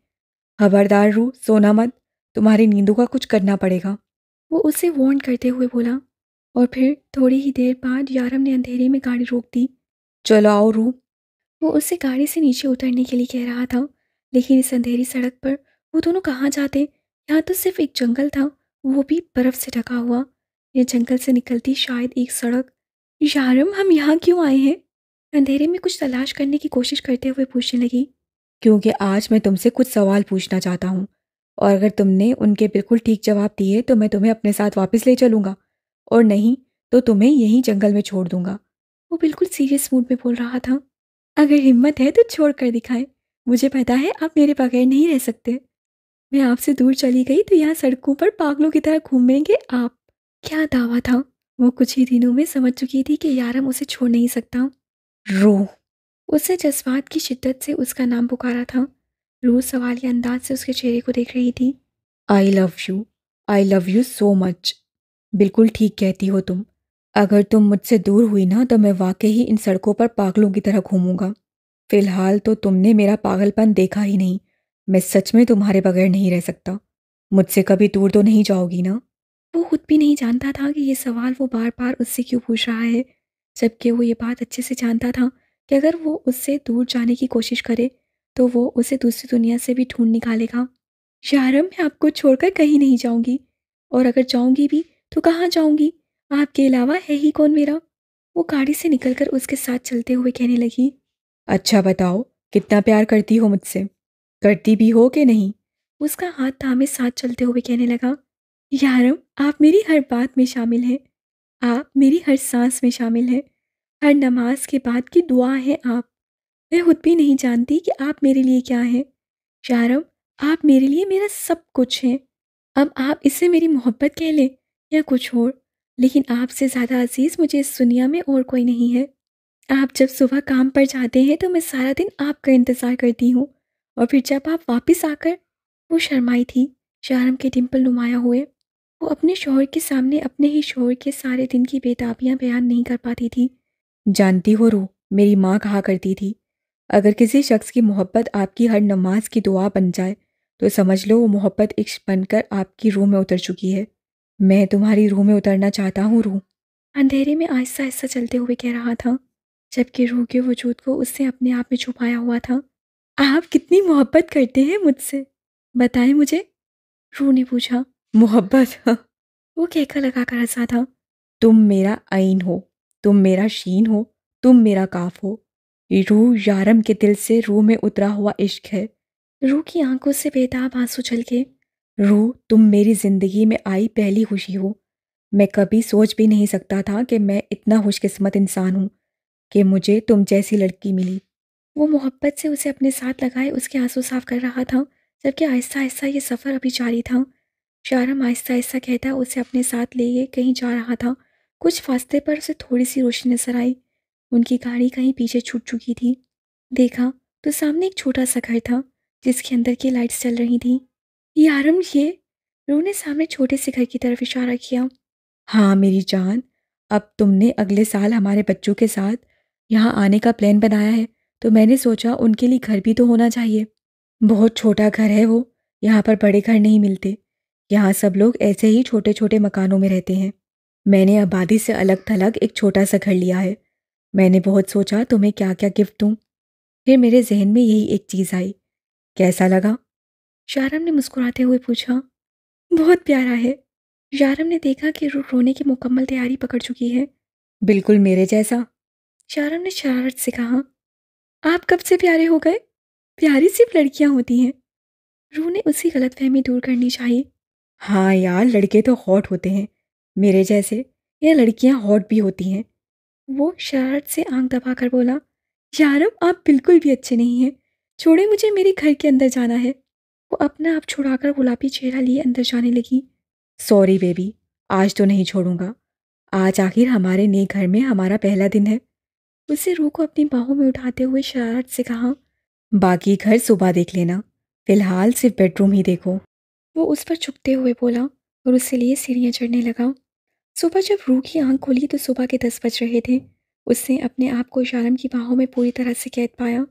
खबरदार रू, सोना मत, तुम्हारी नींदों का कुछ करना पड़ेगा। वो उसे वार्न करते हुए बोला, और फिर थोड़ी ही देर बाद यारम ने अंधेरे में गाड़ी रोक दी। चलो आओ रू। वो उससे गाड़ी से नीचे उतरने के लिए कह रहा था, लेकिन इस अंधेरी सड़क पर वो दोनों कहाँ जाते? यहाँ तो सिर्फ एक जंगल था, वो भी बर्फ से ढका हुआ। ये जंगल से निकलती शायद एक सड़क। यारम, हम यहाँ क्यों आए हैं? अंधेरे में कुछ तलाश करने की कोशिश करते हुए पूछने लगी। क्योंकि आज मैं तुमसे कुछ सवाल पूछना चाहता हूँ, और अगर तुमने उनके बिल्कुल ठीक जवाब दिए तो मैं तुम्हें अपने साथ वापस ले चलूँगा, और नहीं तो तुम्हें यहीं जंगल में छोड़ दूँगा। वो बिल्कुल सीरियस मूड में बोल रहा था। अगर हिम्मत है तो छोड़ कर दिखाए। मुझे पता है आप मेरे बगैर नहीं रह सकते। मैं आपसे दूर चली गई तो यहाँ सड़कों पर पागलों की तरह घूमेंगे आप। क्या दावा था। वो कुछ ही दिनों में समझ चुकी थी कि यारम उसे छोड़ नहीं सकता। रूह। उसने जज्बात की शिद्दत से उसका नाम पुकारा था। रूह सवालिया अंदाज से उसके चेहरे को देख रही थी। I love you. I love you so much. बिल्कुल ठीक कहती हो तुम। अगर तुम मुझसे दूर हुई ना तो मैं वाकई ही इन सड़कों पर पागलों की तरह घूमूंगा। फिलहाल तो तुमने मेरा पागलपन देखा ही नहीं। मैं सच में तुम्हारे बगैर नहीं रह सकता। मुझसे कभी दूर तो नहीं जाओगी ना? वो खुद भी नहीं जानता था कि ये सवाल वो बार बार उससे क्यों पूछ रहा है, जबकि वो ये बात अच्छे से जानता था कि अगर वो उससे दूर जाने की कोशिश करे तो वो उसे दूसरी दुनिया से भी ढूंढ निकालेगा। यारम, मैं आपको छोड़कर कहीं नहीं जाऊंगी, और अगर जाऊंगी भी तो कहाँ जाऊंगी? आपके अलावा है ही कौन मेरा? वो गाड़ी से निकलकर उसके साथ चलते हुए कहने लगी। अच्छा बताओ, कितना प्यार करती हो मुझसे? करती भी हो कि नहीं? उसका हाथ थामे साथ चलते हुए कहने लगा। यारम, आप मेरी हर बात में शामिल हैं। आप मेरी हर सांस में शामिल हैं। हर नमाज के बाद की दुआ है आप। मैं खुद भी नहीं जानती कि आप मेरे लिए क्या हैं। यारम, आप मेरे लिए मेरा सब कुछ हैं। अब आप इससे मेरी मोहब्बत कह लें या कुछ और, लेकिन आपसे ज़्यादा अजीज़ मुझे इस दुनिया में और कोई नहीं है। आप जब सुबह काम पर जाते हैं तो मैं सारा दिन आपका इंतज़ार करती हूँ, और फिर जब आप वापस आकर। वो शर्माई थी, शारम के डिम्पल नुमाया हुए। वो अपने शौहर के सामने अपने ही शौहर के सारे दिन की बेताबियां बयान नहीं कर पाती थी। जानती हो रू, मेरी माँ कहा करती थी, अगर किसी शख्स की मोहब्बत आपकी हर नमाज की दुआ बन जाए तो समझ लो वो मोहब्बत इश्क बनकर आपकी रूह में उतर चुकी है। मैं तुम्हारी रूह में उतरना चाहता हूँ रू। अंधेरे में आहिस्ता आहिस्ता चलते हुए कह रहा था, जबकि रूह के वजूद को उसने अपने आप में छुपाया हुआ था। आप कितनी मोहब्बत करते हैं मुझसे, बताएं मुझे। रूह ने पूछा। मोहब्बत वो कहकर लगाकर हंसा था। तुम मेरा आइन हो, तुम मेरा शीन हो, तुम मेरा काफ हो। ये रूह यारम के दिल से रूह में उतरा हुआ इश्क है। रूह की आंखों से बेताब आंसू छलके। रूह, तुम मेरी जिंदगी में आई पहली खुशी हो। मैं कभी सोच भी नहीं सकता था कि मैं इतना खुशकिस्मत इंसान हूँ कि मुझे तुम जैसी लड़की मिली। वो मोहब्बत से उसे अपने साथ लगाए उसके आंसू साफ कर रहा था, जबकि आहिस्ता आहिस्ता ये सफ़र अभी जारी था। शारम आहिस्ता आहिस्ता कहता उसे अपने साथ लिए कहीं जा रहा था। कुछ फासले पर उसे थोड़ी सी रोशनी नजर आई। उनकी गाड़ी कहीं पीछे छूट चुकी थी। देखा तो सामने एक छोटा सा घर था, जिसके अंदर की लाइट्स चल रही थी। यारम, ये। रूह ने सामने छोटे से घर की तरफ इशारा किया। हाँ मेरी जान, अब तुमने अगले साल हमारे बच्चों के साथ यहाँ आने का प्लान बनाया है तो मैंने सोचा उनके लिए घर भी तो होना चाहिए। बहुत छोटा घर है वो, यहाँ पर बड़े घर नहीं मिलते। यहाँ सब लोग ऐसे ही छोटे छोटे मकानों में रहते हैं। मैंने आबादी से अलग थलग एक छोटा सा घर लिया है। मैंने बहुत सोचा तुम्हें क्या क्या गिफ्ट दूँ, फिर मेरे जहन में यही एक चीज़ आई। कैसा लगा? शारम ने मुस्कुराते हुए पूछा। बहुत प्यारा है। शारम ने देखा कि रूह रोने की मुकम्मल तैयारी पकड़ चुकी है। बिल्कुल मेरे जैसा। शारम ने शरारत से कहा। आप कब से प्यारे हो गए? प्यारी सिर्फ लड़कियां होती हैं। रूह ने उसी गलतफहमी दूर करनी चाहिए। हाँ यार, लड़के तो हॉट होते हैं मेरे जैसे, या लड़कियां हॉट भी होती हैं। वो शरारत से आंख दबाकर बोला। यारम, आप बिल्कुल भी अच्छे नहीं हैं। छोड़े मुझे, मेरे घर के अंदर जाना है। वो अपना आप छुड़ाकर गुलाबी चेहरा लिए अंदर जाने लगी। सॉरी बेबी, आज तो नहीं छोड़ूंगा। आज आखिर हमारे नए घर में हमारा पहला दिन है। उसे रूह को अपनी बाहों में उठाते हुए शरारत से कहा। बाकी घर सुबह देख लेना, फिलहाल सिर्फ बेडरूम ही देखो। वो उस पर झुकते हुए बोला और उससे लिए सीढ़ियां चढ़ने लगा। सुबह जब रूह की आंख खुली तो सुबह के 10 बज रहे थे। उसने अपने आप को शारम की बाहों में पूरी तरह से कैद पाया।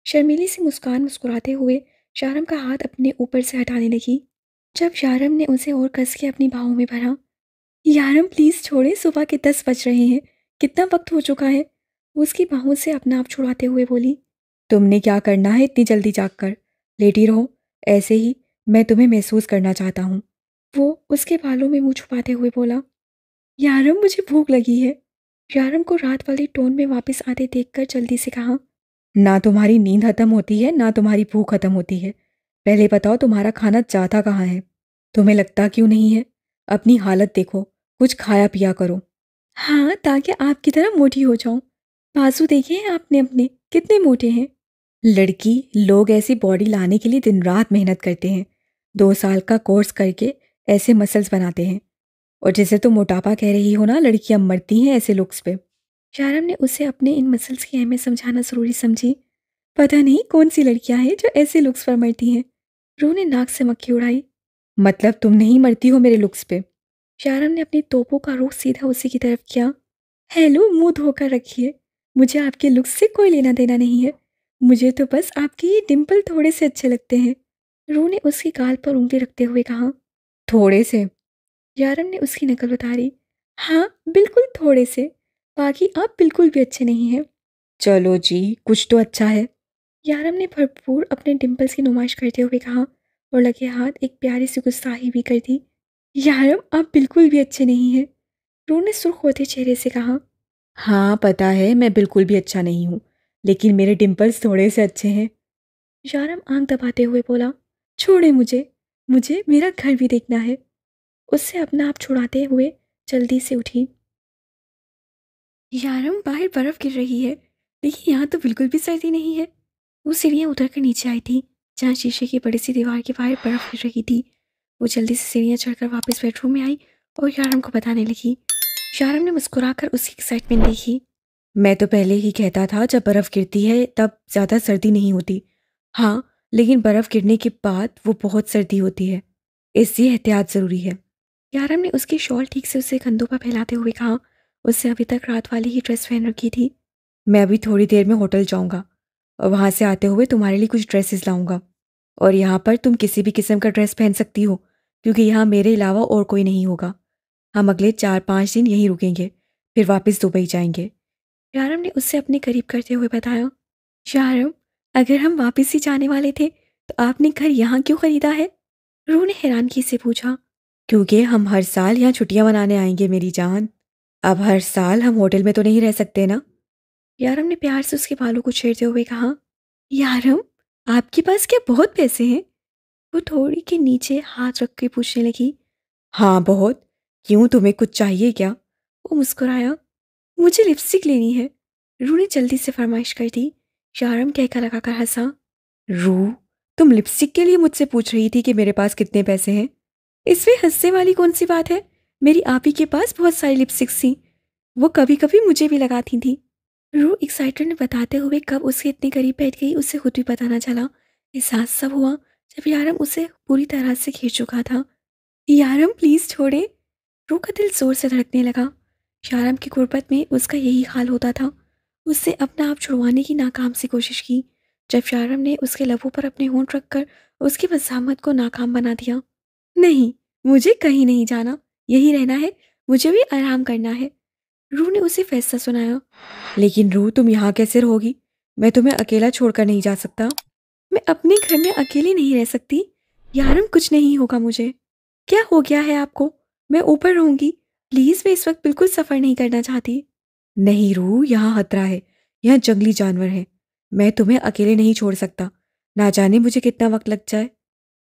शर्मीली सी मुस्कान मुस्कुराते हुए शारम का हाथ अपने ऊपर से हटाने लगी। जब शारम ने उसे और कस के अपनी बाहों में भरा। यारम, प्लीज़ छोड़े, सुबह के 10 बज रहे हैं। कितना वक्त हो चुका है? वो उसकी बाहों से अपना आप छुड़ाते हुए बोली। तुमने क्या करना है इतनी जल्दी जागकर? लेटी रहो ऐसे ही, मैं तुम्हें महसूस करना चाहता हूँ। वो उसके बालों में मुंह छुपाते हुए बोला। यारम, मुझे भूख लगी है। यारम को रात वाली टोन में वापस आते देखकर जल्दी से कहा। ना तुम्हारी नींद खत्म होती है ना तुम्हारी भूख खत्म होती है। पहले बताओ तुम्हारा खाना जाता कहाँ है? तुम्हें लगता क्यों नहीं है? अपनी हालत देखो, कुछ खाया पिया करो। हाँ, ताकि आपकी तरह मोटी हो जाऊं। बाजू देखे आपने अपने, कितने मोटे हैं। लड़की, लोग ऐसी बॉडी लाने के लिए दिन रात मेहनत करते हैं। 2 साल का कोर्स करके ऐसे मसल्स बनाते हैं। और जैसे तुम मोटापा कह रही हो ना, लड़कियां मरती हैं ऐसे लुक्स पे। शायरम ने उसे अपने इन मसल्स की अहमियत समझाना ज़रूरी समझी। पता नहीं कौन सी लड़कियां हैं जो ऐसे लुक्स पर मरती हैं। रूह ने नाक से मक्खी उड़ाई। मतलब तुम नहीं मरती हो मेरे लुक्स पे? शायरम ने अपनी तोपों का रुख सीधा उसी की तरफ किया। हेलो, मुंह धोकर रखिए। मुझे आपके लुक्स से कोई लेना देना नहीं है। मुझे तो बस आपके ये डिम्पल थोड़े से अच्छे लगते हैं। रूह ने उसकी गाल पर उंगली रखते हुए कहा। थोड़े से? यारम ने उसकी नकल उतारी। हाँ, बिल्कुल थोड़े से। बाकी आप बिल्कुल भी अच्छे नहीं हैं। चलो जी, कुछ तो अच्छा है। यारम ने भरपूर अपने डिम्पल्स की नुमाइश करते हुए कहा और लगे हाथ एक प्यारी सी गुस्ताखी भी कर दी। यारम, आप बिल्कुल भी अच्छे नहीं हैं। रूह ने सुर्ख होते चेहरे से कहा। हाँ पता है, मैं बिल्कुल भी अच्छा नहीं हूँ, लेकिन मेरे डिम्पल्स थोड़े से अच्छे हैं। यारम आंख दबाते हुए बोला। छोड़े मुझे, मुझे मेरा घर भी देखना है। उससे अपना आप छुड़ाते हुए जल्दी से उठी। यारम, बाहर बर्फ गिर रही है, लेकिन यहाँ तो बिल्कुल भी सर्दी नहीं है। वो सीढ़ियाँ उतर कर नीचे आई थी, जहाँ शीशे की बड़ी सी दीवार के बाहर बर्फ गिर रही थी। वो जल्दी से सीढ़ियाँ चढ़कर वापस बेडरूम में आई और यारम को बताने लगी। यारम ने मुस्कुराकर उसकी एक्साइटमेंट देखी। मैं तो पहले ही कहता था, जब बर्फ़ गिरती है तब ज़्यादा सर्दी नहीं होती। हाँ, लेकिन बर्फ़ गिरने के बाद वो बहुत सर्दी होती है, इसलिए एहतियात ज़रूरी है। यारम ने उसकी शॉल ठीक से उससे कंधों पर फैलाते हुए कहा। उससे अभी तक रात वाली ही ड्रेस पहन रखी थी। मैं अभी थोड़ी देर में होटल जाऊँगा और वहाँ से आते हुए तुम्हारे लिए कुछ ड्रेसेस लाऊँगा। और यहाँ पर तुम किसी भी किस्म का ड्रेस पहन सकती हो, क्योंकि यहाँ मेरे अलावा और कोई नहीं होगा। हम अगले 4-5 दिन यहीं रुकेंगे, फिर वापस दुबई जाएंगे। यारम ने उससे अपने करीब करते हुए बताया। यारम, अगर हम वापस ही जाने वाले थे तो आपने घर यहाँ क्यों खरीदा है? रूह ने हैरानगी से पूछा। क्योंकि हम हर साल यहाँ छुट्टियाँ मनाने आएंगे मेरी जान। अब हर साल हम होटल में तो नहीं रह सकते ना। यारम ने प्यार से उसके बालों को छेड़ते हुए कहा। यारम, आपके पास क्या बहुत पैसे हैं? वो थोड़ी के नीचे हाथ रख के पूछने लगी। हाँ बहुत। क्यों, तुम्हें कुछ चाहिए क्या? वो मुस्कुराया। मुझे लिपस्टिक लेनी है। रूह ने जल्दी से फरमाइश कर दी। यारम कहकर लगाकर हंसा। रूह, तुम लिपस्टिक के लिए मुझसे पूछ रही थी कि मेरे पास कितने पैसे हैं? इसमें हंसने वाली कौन सी बात है? मेरी आप ही के पास बहुत सारी लिपस्टिक्स थी। वो कभी कभी मुझे भी लगाती थी। रूह एक्साइटेड ने बताते हुए कब उसके इतने करीब बैठ गई उसे खुद भी पता न चला। एहसास सब हुआ जब यारम उसे पूरी तरह से घेर चुका था। यारम, प्लीज छोड़े। रूह का दिल जोर से धड़कने लगा। यारम की गुर्बत में उसका यही हाल होता था। उसने अपना आप छुड़वाने की नाकाम सी कोशिश की, जब यारम ने उसके लबों पर अपने होंठ रखकर उसकी बसामत को नाकाम बना दिया। नहीं, मुझे कहीं नहीं जाना, यही रहना है। मुझे भी आराम करना है। रूह ने उसे फैसला सुनाया। लेकिन रूह, तुम यहाँ कैसे रहोगी? मैं तुम्हें अकेला छोड़कर नहीं जा सकता। मैं अपने घर में अकेली नहीं रह सकती। यारम, कुछ नहीं होगा मुझे। क्या हो गया है आपको? मैं ऊपर रहूंगी। प्लीज, मैं इस वक्त बिल्कुल सफर नहीं करना चाहती। नहीं रूह, यहाँ खतरा है। यहाँ जंगली जानवर हैं। मैं तुम्हें अकेले नहीं छोड़ सकता, ना जाने मुझे कितना वक्त लग जाए।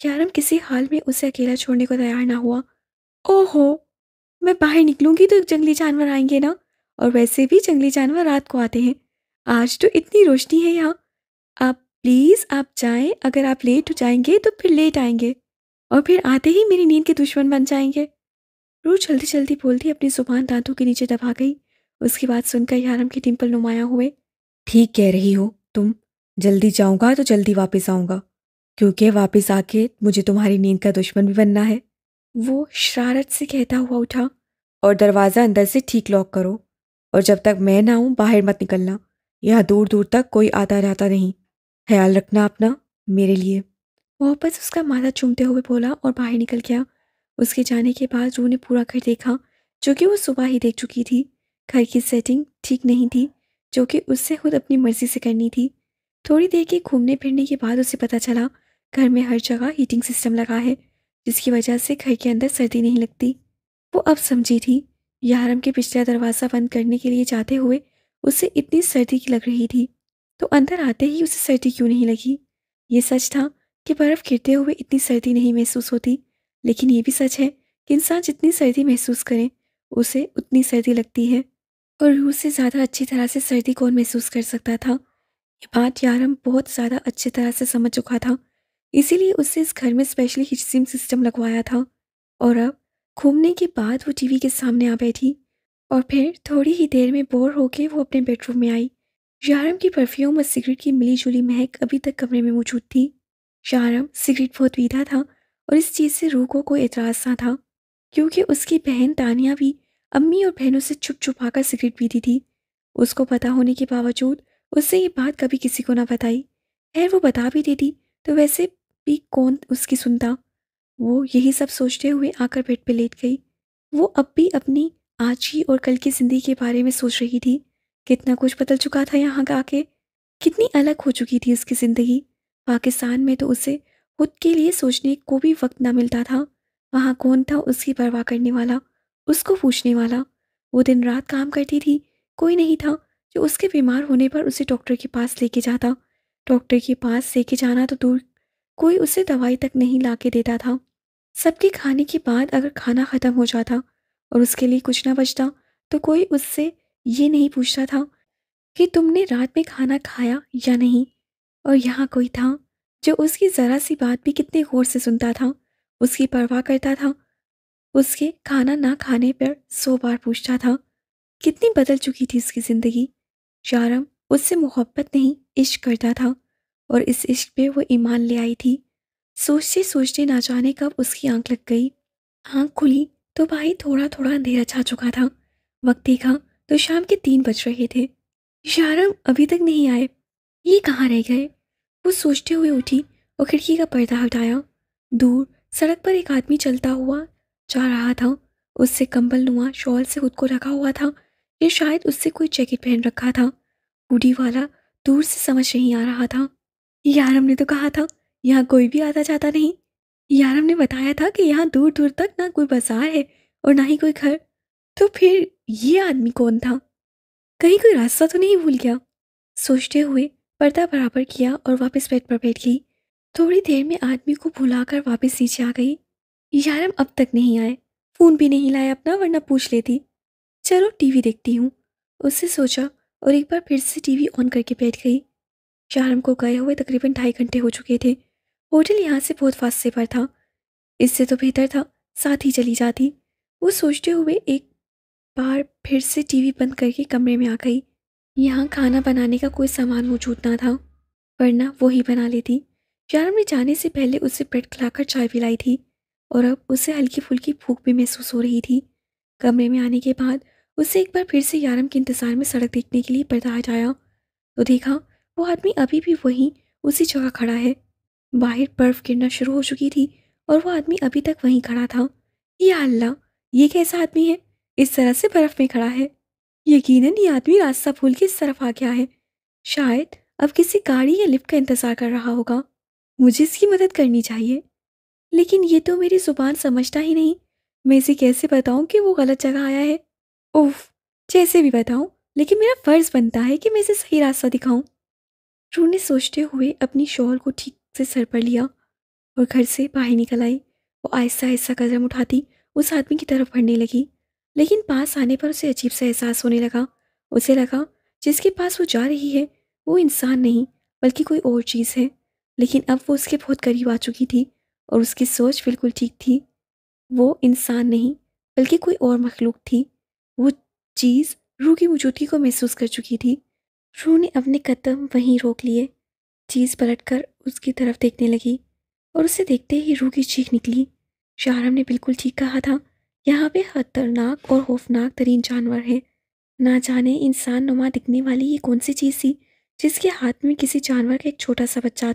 यारम किसी हाल में उसे अकेला छोड़ने को तैयार ना हुआ। ओहो, मैं बाहर निकलूंगी तो जंगली जानवर आएंगे ना। और वैसे भी जंगली जानवर रात को आते हैं। आज तो इतनी रोशनी है यहाँ। आप प्लीज आप जाएं। अगर आप लेट हो जाएंगे तो फिर लेट आएंगे और फिर आते ही मेरी नींद के दुश्मन बन जाएंगे। रूह जल्दी जल्दी बोलती अपनी जुबान दांतों के नीचे दबा गई। उसकी बात सुनकर यारम के डिंपल नुमाया हुए। ठीक कह रही हो तुम। जल्दी जाऊंगा तो जल्दी वापस आऊंगा, क्योंकि वापस आके मुझे तुम्हारी नींद का दुश्मन भी बनना है। वो शरारत से कहता हुआ उठा। और दरवाज़ा अंदर से ठीक लॉक करो। और जब तक मैं ना आऊं बाहर मत निकलना। यहाँ दूर दूर तक कोई आता जाता नहीं। ख्याल रखना अपना, मेरे लिए। वापस उसका माथा चूमते हुए बोला और बाहर निकल गया। उसके जाने के बाद रूह ने पूरा घर देखा, जो कि वो सुबह ही देख चुकी थी। घर की सेटिंग ठीक नहीं थी, जो कि उससे खुद अपनी मर्जी से करनी थी। थोड़ी देर के घूमने फिरने के बाद उसे पता चला घर में हर जगह हीटिंग सिस्टम लगा है, जिसकी वजह से घर के अंदर सर्दी नहीं लगती। वो अब समझी थी। यारम के पिछला दरवाज़ा बंद करने के लिए जाते हुए उसे इतनी सर्दी की लग रही थी, तो अंदर आते ही उसे सर्दी क्यों नहीं लगी? ये सच था कि बर्फ़ गिरते हुए इतनी सर्दी नहीं महसूस होती, लेकिन ये भी सच है कि इंसान जितनी सर्दी महसूस करे, उसे उतनी सर्दी लगती है। और रूह से ज़्यादा अच्छी तरह से सर्दी कौन महसूस कर सकता था। ये बात यारम बहुत ज़्यादा अच्छी तरह से समझ चुका था, इसीलिए उससे इस घर में स्पेशली हीटिंग सिस्टम लगवाया था। और अब घूमने के बाद वो टीवी के सामने आ बैठी और फिर थोड़ी ही देर में बोर होके वो अपने बेडरूम में आई। यारम की परफ्यूम और सिगरेट की मिली-जुली महक अभी तक कमरे में मौजूद थी। यारम सिगरेट बहुत पीता था और इस चीज़ से रूह को कोई एतराज़ ना था, क्योंकि उसकी बहन तानिया भी अम्मी और बहनों से छुप-छुपा कर सिगरेट पीती थी। उसको पता होने के बावजूद उससे ये बात कभी किसी को ना बताई। खैर वो बता भी देती तो वैसे भी कौन उसकी सुनता। वो यही सब सोचते हुए आकर बेड पे लेट गई। वो अब भी अपनी आज की और कल की ज़िंदगी के बारे में सोच रही थी। कितना कुछ बदल चुका था यहाँ आके, कितनी अलग हो चुकी थी उसकी ज़िंदगी। पाकिस्तान में तो उसे खुद के लिए सोचने को भी वक़्त ना मिलता था। वहाँ कौन था उसकी परवाह करने वाला, उसको पूछने वाला। वो दिन-रात काम करती थी, कोई नहीं था जो उसके बीमार होने पर उसे डॉक्टर के पास लेके जाता। डॉक्टर के पास लेके जाना तो दूर, कोई उसे दवाई तक नहीं ला के देता था। सबके खाने के बाद अगर खाना ख़त्म हो जाता और उसके लिए कुछ ना बचता, तो कोई उससे ये नहीं पूछता था कि तुमने रात में खाना खाया या नहीं। और यहाँ कोई था जो उसकी ज़रा सी बात भी कितने गौर से सुनता था, उसकी परवाह करता था, उसके खाना ना खाने पर 100 बार पूछता था। कितनी बदल चुकी थी उसकी ज़िंदगी। शारम उससे मोहब्बत नहीं इश्क करता था और इस इश्क पे वो ईमान ले आई थी। सोचते सोचते ना जाने कब उसकी आंख लग गई। आँख खुली तो भाई थोड़ा-थोड़ा अंधेरा छा चुका था। वक़्त देखा तो शाम के 3 बज रहे थे। यारम अभी तक नहीं आए। ये कहाँ रह गए? वो सोचते हुए उठी और खिड़की का पर्दा हटाया। दूर सड़क पर एक आदमी चलता हुआ जा रहा था। उससे कंबल-नुमा शॉल से खुद को ढका हुआ था या शायद उससे कोई जैकेट पहन रखा था। हुडी वाला दूर से समझ नहीं आ रहा था। यारम ने तो कहा था यहाँ कोई भी आता-जाता नहीं। यारम ने बताया था कि यहाँ दूर-दूर तक ना कोई बाजार है और ना ही कोई घर। तो फिर ये आदमी कौन था? कहीं कोई रास्ता तो नहीं भूल गया? सोचते हुए पर्दा बराबर किया और वापस बेड पर बैठ गई। थोड़ी देर में आदमी को भुलाकर वापस नीचे आ गई। यारम अब तक नहीं आए। फ़ोन भी नहीं लाया अपना, वरना पूछ लेती। चलो टीवी देखती हूँ, उससे सोचा और एक बार फिर से टीवी ऑन करके बैठ गई। यारम को गए हुए तकरीबन 2.5 घंटे हो चुके थे। होटल यहाँ से बहुत फासले पर था। इससे तो बेहतर था साथ ही चली जाती। वो सोचते हुए एक बार फिर से टीवी बंद करके कमरे में आ गई। यहाँ खाना बनाने का कोई सामान मौजूद ना था, वरना वो ही बना लेती। यारम ने जाने से पहले उसे ब्रेड खिलाकर चाय पिलाई थी और अब उसे हल्की-फुल्की भूख भी महसूस हो रही थी। कमरे में आने के बाद उसे एक बार फिर से यारम के इंतज़ार में सड़क देखने के लिए पर्दा हटाया, तो देखा वो आदमी अभी भी वहीं उसी जगह खड़ा है। बाहर बर्फ गिरना शुरू हो चुकी थी और वो आदमी अभी तक वहीं खड़ा था। या अल्लाह! ये कैसा आदमी है? इस तरह से बर्फ में खड़ा है। यकीनन ये आदमी रास्ता भूल के इस तरफ आ गया है। शायद अब किसी गाड़ी या लिफ्ट का इंतज़ार कर रहा होगा। मुझे इसकी मदद करनी चाहिए। लेकिन ये तो मेरी ज़ुबान समझता ही नहीं। मैं इसे कैसे बताऊँ कि वो गलत जगह आया है? उफ़! जैसे भी बताऊँ, लेकिन मेरा फ़र्ज़ बनता है कि मैं इसे सही रास्ता दिखाऊँ। रू ने सोचते हुए अपनी शॉल को ठीक से सर पर लिया और घर से बाहर निकल आई। वो आहिस्ता-आहिस्ता कदम उठाती उस आदमी की तरफ बढ़ने लगी, लेकिन पास आने पर उसे अजीब सा एहसास होने लगा। उसे लगा जिसके पास वो जा रही है, वो इंसान नहीं बल्कि कोई और चीज़ है। लेकिन अब वो उसके बहुत करीब आ चुकी थी और उसकी सोच बिल्कुल ठीक थी। वो इंसान नहीं बल्कि कोई और मखलूक थी। वो चीज़ रूह की मौजूदगी को महसूस कर चुकी थी। रूह ने अपने कदम वहीं रोक लिए। चीज़ पलटकर उसकी तरफ देखने लगी और उसे देखते ही रूह की चीख निकली। शाहराम ने बिल्कुल ठीक कहा था, यहाँ पे खतरनाक और खौफनाक तरीन जानवर है। ना जाने इंसान नुमा दिखने वाली ये कौन सी चीज़ थी जिसके हाथ में किसी जानवर का एक छोटा सा बच्चा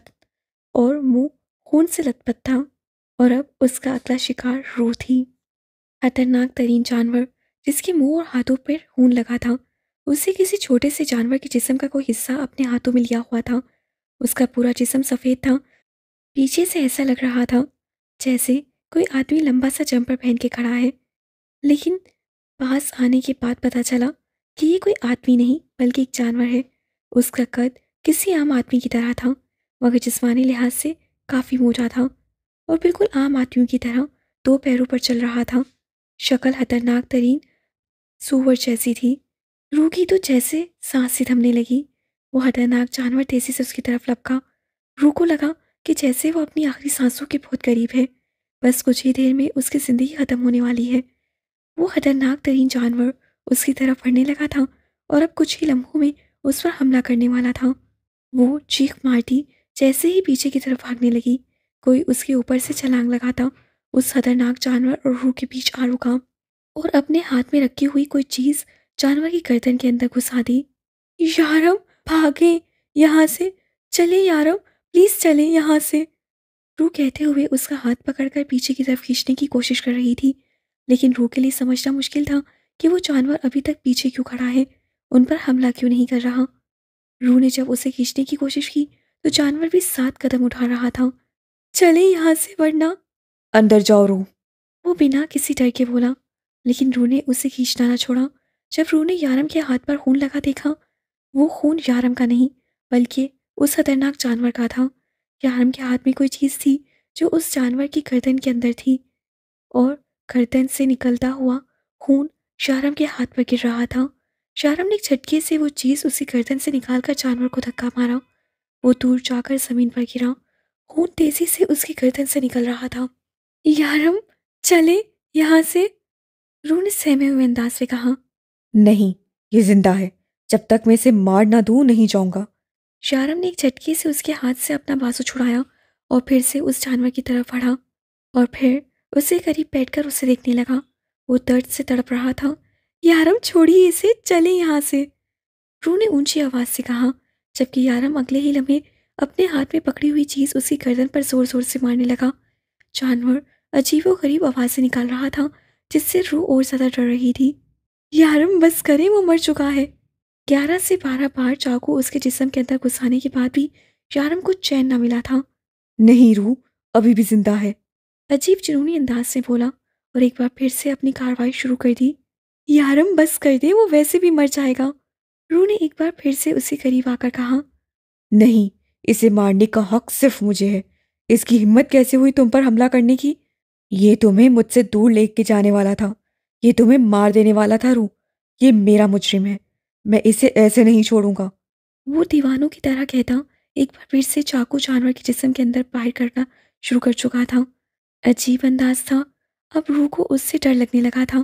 और मुंह खून से लथपथ था। और अब उसका अगला शिकार रूह थी। खतरनाक तरीन जानवर जिसके मुंह और हाथों पर खून लगा था। उसे किसी छोटे से जानवर के जिस्म का कोई हिस्सा अपने हाथों में लिया हुआ था। उसका पूरा जिस्म सफ़ेद था। पीछे से ऐसा लग रहा था जैसे कोई आदमी लंबा सा जंपर पहन के खड़ा है। लेकिन पास आने के बाद पता चला कि ये कोई आदमी नहीं बल्कि एक जानवर है। उसका कद किसी आम आदमी की तरह था, मगर जिस्मानी लिहाज से काफ़ी मोटा था और बिल्कुल आम आदमियों की तरह 2 पैरों पर चल रहा था। शक्ल खतरनाक तरीन सूअर जैसी थी। रूह की तो जैसे सांस सी थमने लगी। वो खतरनाक जानवर तेजी से उसकी तरफ लपका। रूह को लगा कि जैसे वो अपनी आखिरी सांसों के बहुत करीब है। बस कुछ ही देर में उसकी जिंदगी खत्म होने वाली है। वो खतरनाक तरीन जानवर उसकी तरफ बढ़ने लगा था और अब कुछ ही लम्हों में उस पर हमला करने वाला था। वो चीख मारती जैसे ही पीछे की तरफ भागने लगी, कोई उसके ऊपर से छलांग लगाता उस खतरनाक जानवर और रूह के बीच आ रुका और अपने हाथ में रखी हुई कोई चीज जानवर की गर्दन के अंदर घुसा दी। यारम, भागे यहाँ से, चले यारम, प्लीज चले यहाँ से। रूह कहते हुए उसका हाथ पकड़कर पीछे की तरफ खींचने की कोशिश कर रही थी, लेकिन रूह के लिए समझना मुश्किल था कि वो जानवर अभी तक पीछे क्यों खड़ा है, उन पर हमला क्यों नहीं कर रहा। रूह ने जब उसे खींचने की कोशिश की तो जानवर भी 7 कदम उठा रहा था। चले यहाँ से वरना। अंदर जाओ रूह। वो बिना किसी डर के बोला, लेकिन रूह ने उसे खींचना ना छोड़ा। जब रूह ने यारम के हाथ पर खून लगा देखा, वो खून यारम का नहीं बल्कि उस खतरनाक जानवर का था। यारम के हाथ में कोई चीज थी जो उस जानवर की गर्दन के अंदर थी और गर्दन से निकलता हुआ खून यारम के हाथ पर गिर रहा था। यारम ने एक झटके से वो चीज उसी गर्दन से निकालकर जानवर को धक्का मारा। वो दूर जाकर जमीन पर गिरा। खून तेजी से उसकी गर्दन से निकल रहा था। यारम, चले यहाँ से, रूह ने सहमे हुए अंदाज से कहा। नहीं, ये जिंदा है। जब तक मैं इसे मार ना दूं नहीं जाऊंगा। यारम ने एक झटके से उसके हाथ से अपना बाजू छुड़ाया और फिर से उस जानवर की तरफ बढ़ा और फिर उसके करीब बैठकर उसे देखने लगा। वो दर्द से तड़प रहा था। यारम, छोड़िए इसे, चले यहाँ से, रूह ने ऊंची आवाज से कहा, जबकि यारम अगले ही लम्हे अपने हाथ में पकड़ी हुई चीज उसकी गर्दन पर जोर जोर से मारने लगा। जानवर अजीबोगरीब आवाजें निकाल रहा था जिससे रूह और ज्यादा डर रही थी। यारम, बस करें, वो मर चुका है। 11 से 12 बार चाकू उसके जिस्म के अंदर घुसाने के बाद भी यारम को चैन न मिला था। नहीं रूह, अभी भी जिंदा है। अजीब जुनूनी अंदाज से बोला और एक बार फिर से अपनी कार्रवाई शुरू कर दी। यारम, बस कर दे, वो वैसे भी मर जाएगा, रूह ने एक बार फिर से उसके करीब आकर कहा। नहीं, इसे मारने का हक सिर्फ मुझे है। इसकी हिम्मत कैसे हुई तुम पर हमला करने की? ये तुम्हें मुझसे दूर लेके जाने वाला था। ये तुम्हें मार देने वाला था रूह। ये मेरा मुजरिम है। मैं इसे ऐसे नहीं छोड़ूंगा। वो दीवानों की तरह कहता एक बार फिर से चाकू जानवर के जिस्म के अंदर बाहर करना शुरू कर चुका था। अजीब अंदाज था। अब रूह को उससे डर लगने लगा था।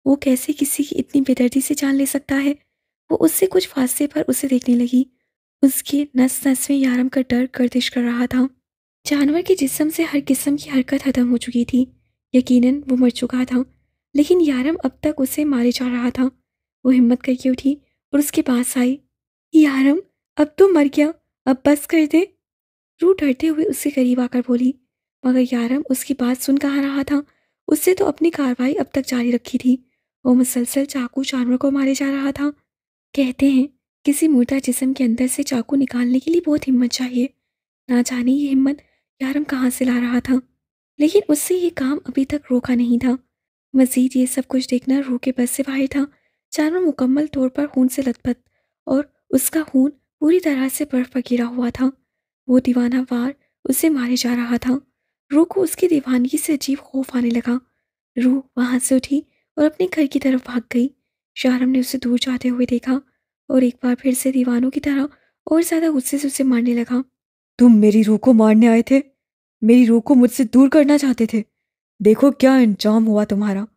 वो कैसे किसी की इतनी बेदर्दी से जान ले सकता है। वो उससे कुछ फासले पर उसे देखने लगी। उसकी नस नस में यारम का डर गर्दिश कर रहा था। जानवर के जिस्म से हर किस्म की हरकत खत्म हो चुकी थी। यकीनन वो मर चुका था, लेकिन यारम अब तक उसे मारे जा रहा था। वो हिम्मत करके उठी और उसके पास आई। यारम, अब तो मर गया, अब बस कर दे, रूह डरते हुए उसके करीब आकर बोली। मगर यारम उसकी बात सुन कहाँ रहा था। उससे तो अपनी कार्रवाई अब तक जारी रखी थी। वो मुसलसल चाकू जानवर को मारे जा रहा था। कहते हैं किसी मुर्दा जिस्म के अंदर से चाकू निकालने के लिए बहुत हिम्मत चाहिए। ना जाने ये हिम्मत यारम कहाँ से ला रहा था, लेकिन उससे ये काम अभी तक रोका नहीं था। मजीद ये सब कुछ देखना रूह के बस से बाहर था। जानवर मुकम्मल तौर पर खून से लथपथ और उसका खून पूरी तरह से बर्फ पर गिरा हुआ था। वो दीवाना वार उसे मारे जा रहा था। रूह को उसकी दीवानगी से अजीब खौफ आने लगा। रूह वहां से उठी और अपने घर की तरफ भाग गई। शाहरम ने उसे दूर जाते हुए देखा और एक बार फिर से दीवानों की तरह और ज्यादा गुस्से से उसे मारने लगा। तुम मेरी रूह को मारने आए थे। मेरी रूह को मुझसे दूर करना चाहते थे। देखो क्या अंजाम हुआ तुम्हारा।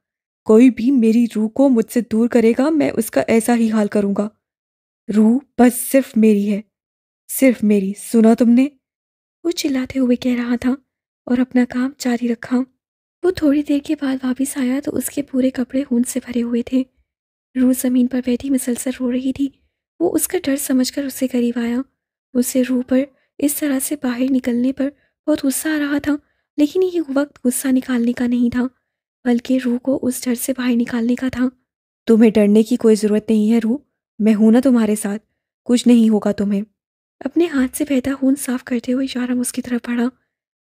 कोई भी मेरी रूह को मुझसे दूर करेगा, मैं उसका ऐसा ही हाल करूंगा। रूह बस सिर्फ मेरी है, सिर्फ मेरी। सुना तुमने? वो चिल्लाते हुए कह रहा था और अपना काम जारी रखा। वो थोड़ी देर के बाद वापस आया तो उसके पूरे कपड़े खून से भरे हुए थे। रूह जमीन पर बैठी मुसलसल रो रही थी। वो उसका डर समझकर उससे करीब आया। उसे रूह पर इस तरह से बाहर निकलने पर बहुत गुस्सा आ रहा था, लेकिन ये वक्त गुस्सा निकालने का नहीं था, बल्कि रूह को उस डर से बाहर निकालने का था। तुम्हें डरने की कोई जरूरत नहीं है रूह। मैं हूं ना तुम्हारे साथ। कुछ नहीं होगा तुम्हें। अपने हाथ से बहता खून साफ करते हुए यारम उसकी तरफ बढ़ा,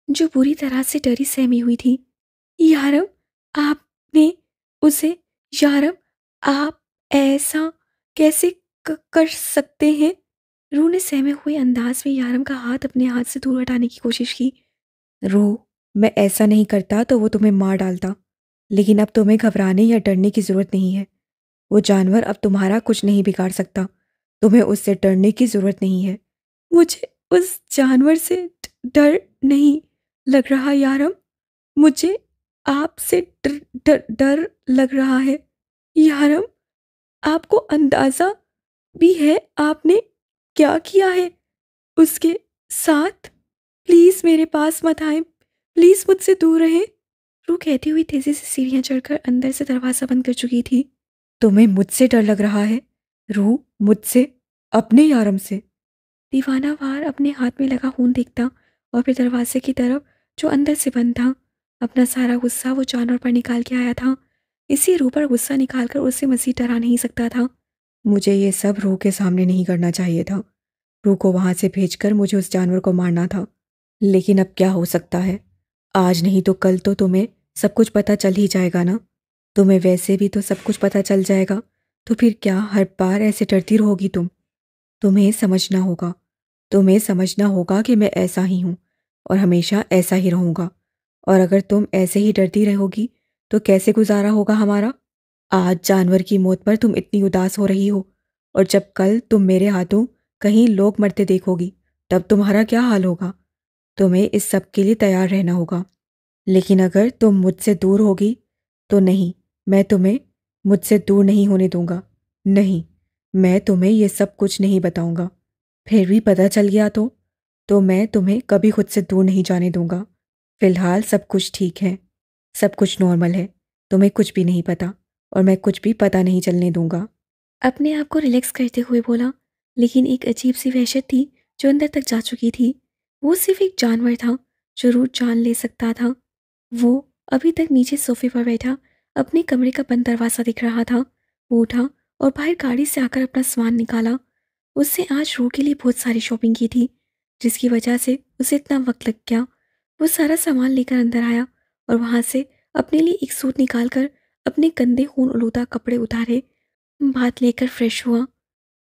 जो पूरी तरह से डरी सहमी हुई थी। यारम, आपने उसे, यारम, आप ऐसा कैसे कर सकते हैं? रूह ने सहमे हुए अंदाज में यारम का हाथ अपने हाथ से दूर हटाने की कोशिश की। रूह, मैं ऐसा नहीं करता तो वो तुम्हें मार डालता। लेकिन अब तुम्हें घबराने या डरने की जरूरत नहीं है। वो जानवर अब तुम्हारा कुछ नहीं बिगाड़ सकता। तुम्हें उससे डरने की ज़रूरत नहीं है। मुझे उस जानवर से डर नहीं लग रहा यारम। मुझे आपसे डर लग रहा है यारम। आपको अंदाजा भी है आपने क्या किया है उसके साथ? प्लीज मेरे पास मत आए, प्लीज मुझसे दूर रहे। रू कहती हुई तेजी से सीढ़ियां चढ़कर अंदर से दरवाजा बंद कर चुकी थी। तुम्हें मुझसे डर लग रहा है रू? मुझसे? अपने यारम से? दीवाना वार अपने हाथ में लगा खून देखता और फिर दरवाजे की तरफ जो अंदर से बंद था। अपना सारा गुस्सा वो जानवर पर निकाल के आया था। इसी रू पर गुस्सा निकालकर उसे मजीद डरा नहीं सकता था। मुझे ये सब रू के सामने नहीं करना चाहिए था। रू को वहां से भेजकर मुझे उस जानवर को मारना था। लेकिन अब क्या हो सकता है? आज नहीं तो कल तो तुम्हें सब कुछ पता चल ही जाएगा ना। तुम्हें वैसे भी तो सब कुछ पता चल जाएगा, तो फिर क्या हर बार ऐसे डरती रहोगी तुम? तुम्हें समझना होगा। तुम्हें समझना होगा कि मैं ऐसा ही हूं और हमेशा ऐसा ही रहूंगा। और अगर तुम ऐसे ही डरती रहोगी तो कैसे गुजारा होगा हमारा? आज जानवर की मौत पर तुम इतनी उदास हो रही हो, और जब कल तुम मेरे हाथों कहीं लोग मरते देखोगी तब तुम्हारा क्या हाल होगा? तुम्हें इस सब के लिए तैयार रहना होगा। लेकिन अगर तुम मुझसे दूर होगी तो नहीं, मैं तुम्हें मुझसे दूर नहीं होने दूंगा। नहीं, मैं तुम्हें ये सब कुछ नहीं बताऊंगा। फिर भी पता चल गया तो मैं तुम्हें कभी खुद से दूर नहीं जाने दूंगा। फिलहाल सब कुछ ठीक है, सब कुछ नॉर्मल है। तुम्हें कुछ भी नहीं पता और मैं कुछ भी पता नहीं चलने दूंगा। अपने आप को रिलैक्स करते हुए बोला, लेकिन एक अजीब सी वहशत थी जो अंदर तक जा चुकी थी। वो सिर्फ एक जानवर था जो रूट जान ले सकता था। वो अभी तक नीचे सोफे पर बैठा अपने कमरे का बंद दरवाज़ा दिख रहा था। वो उठा और बाहर गाड़ी से आकर अपना सामान निकाला। उसने आज रू के लिए बहुत सारी शॉपिंग की थी, जिसकी वजह से उसे इतना वक्त लग गया। वो सारा सामान लेकर अंदर आया और वहां से अपने लिए एक सूट निकालकर अपने गंदे खून आलूदा कपड़े उतारे, बात लेकर फ्रेश हुआ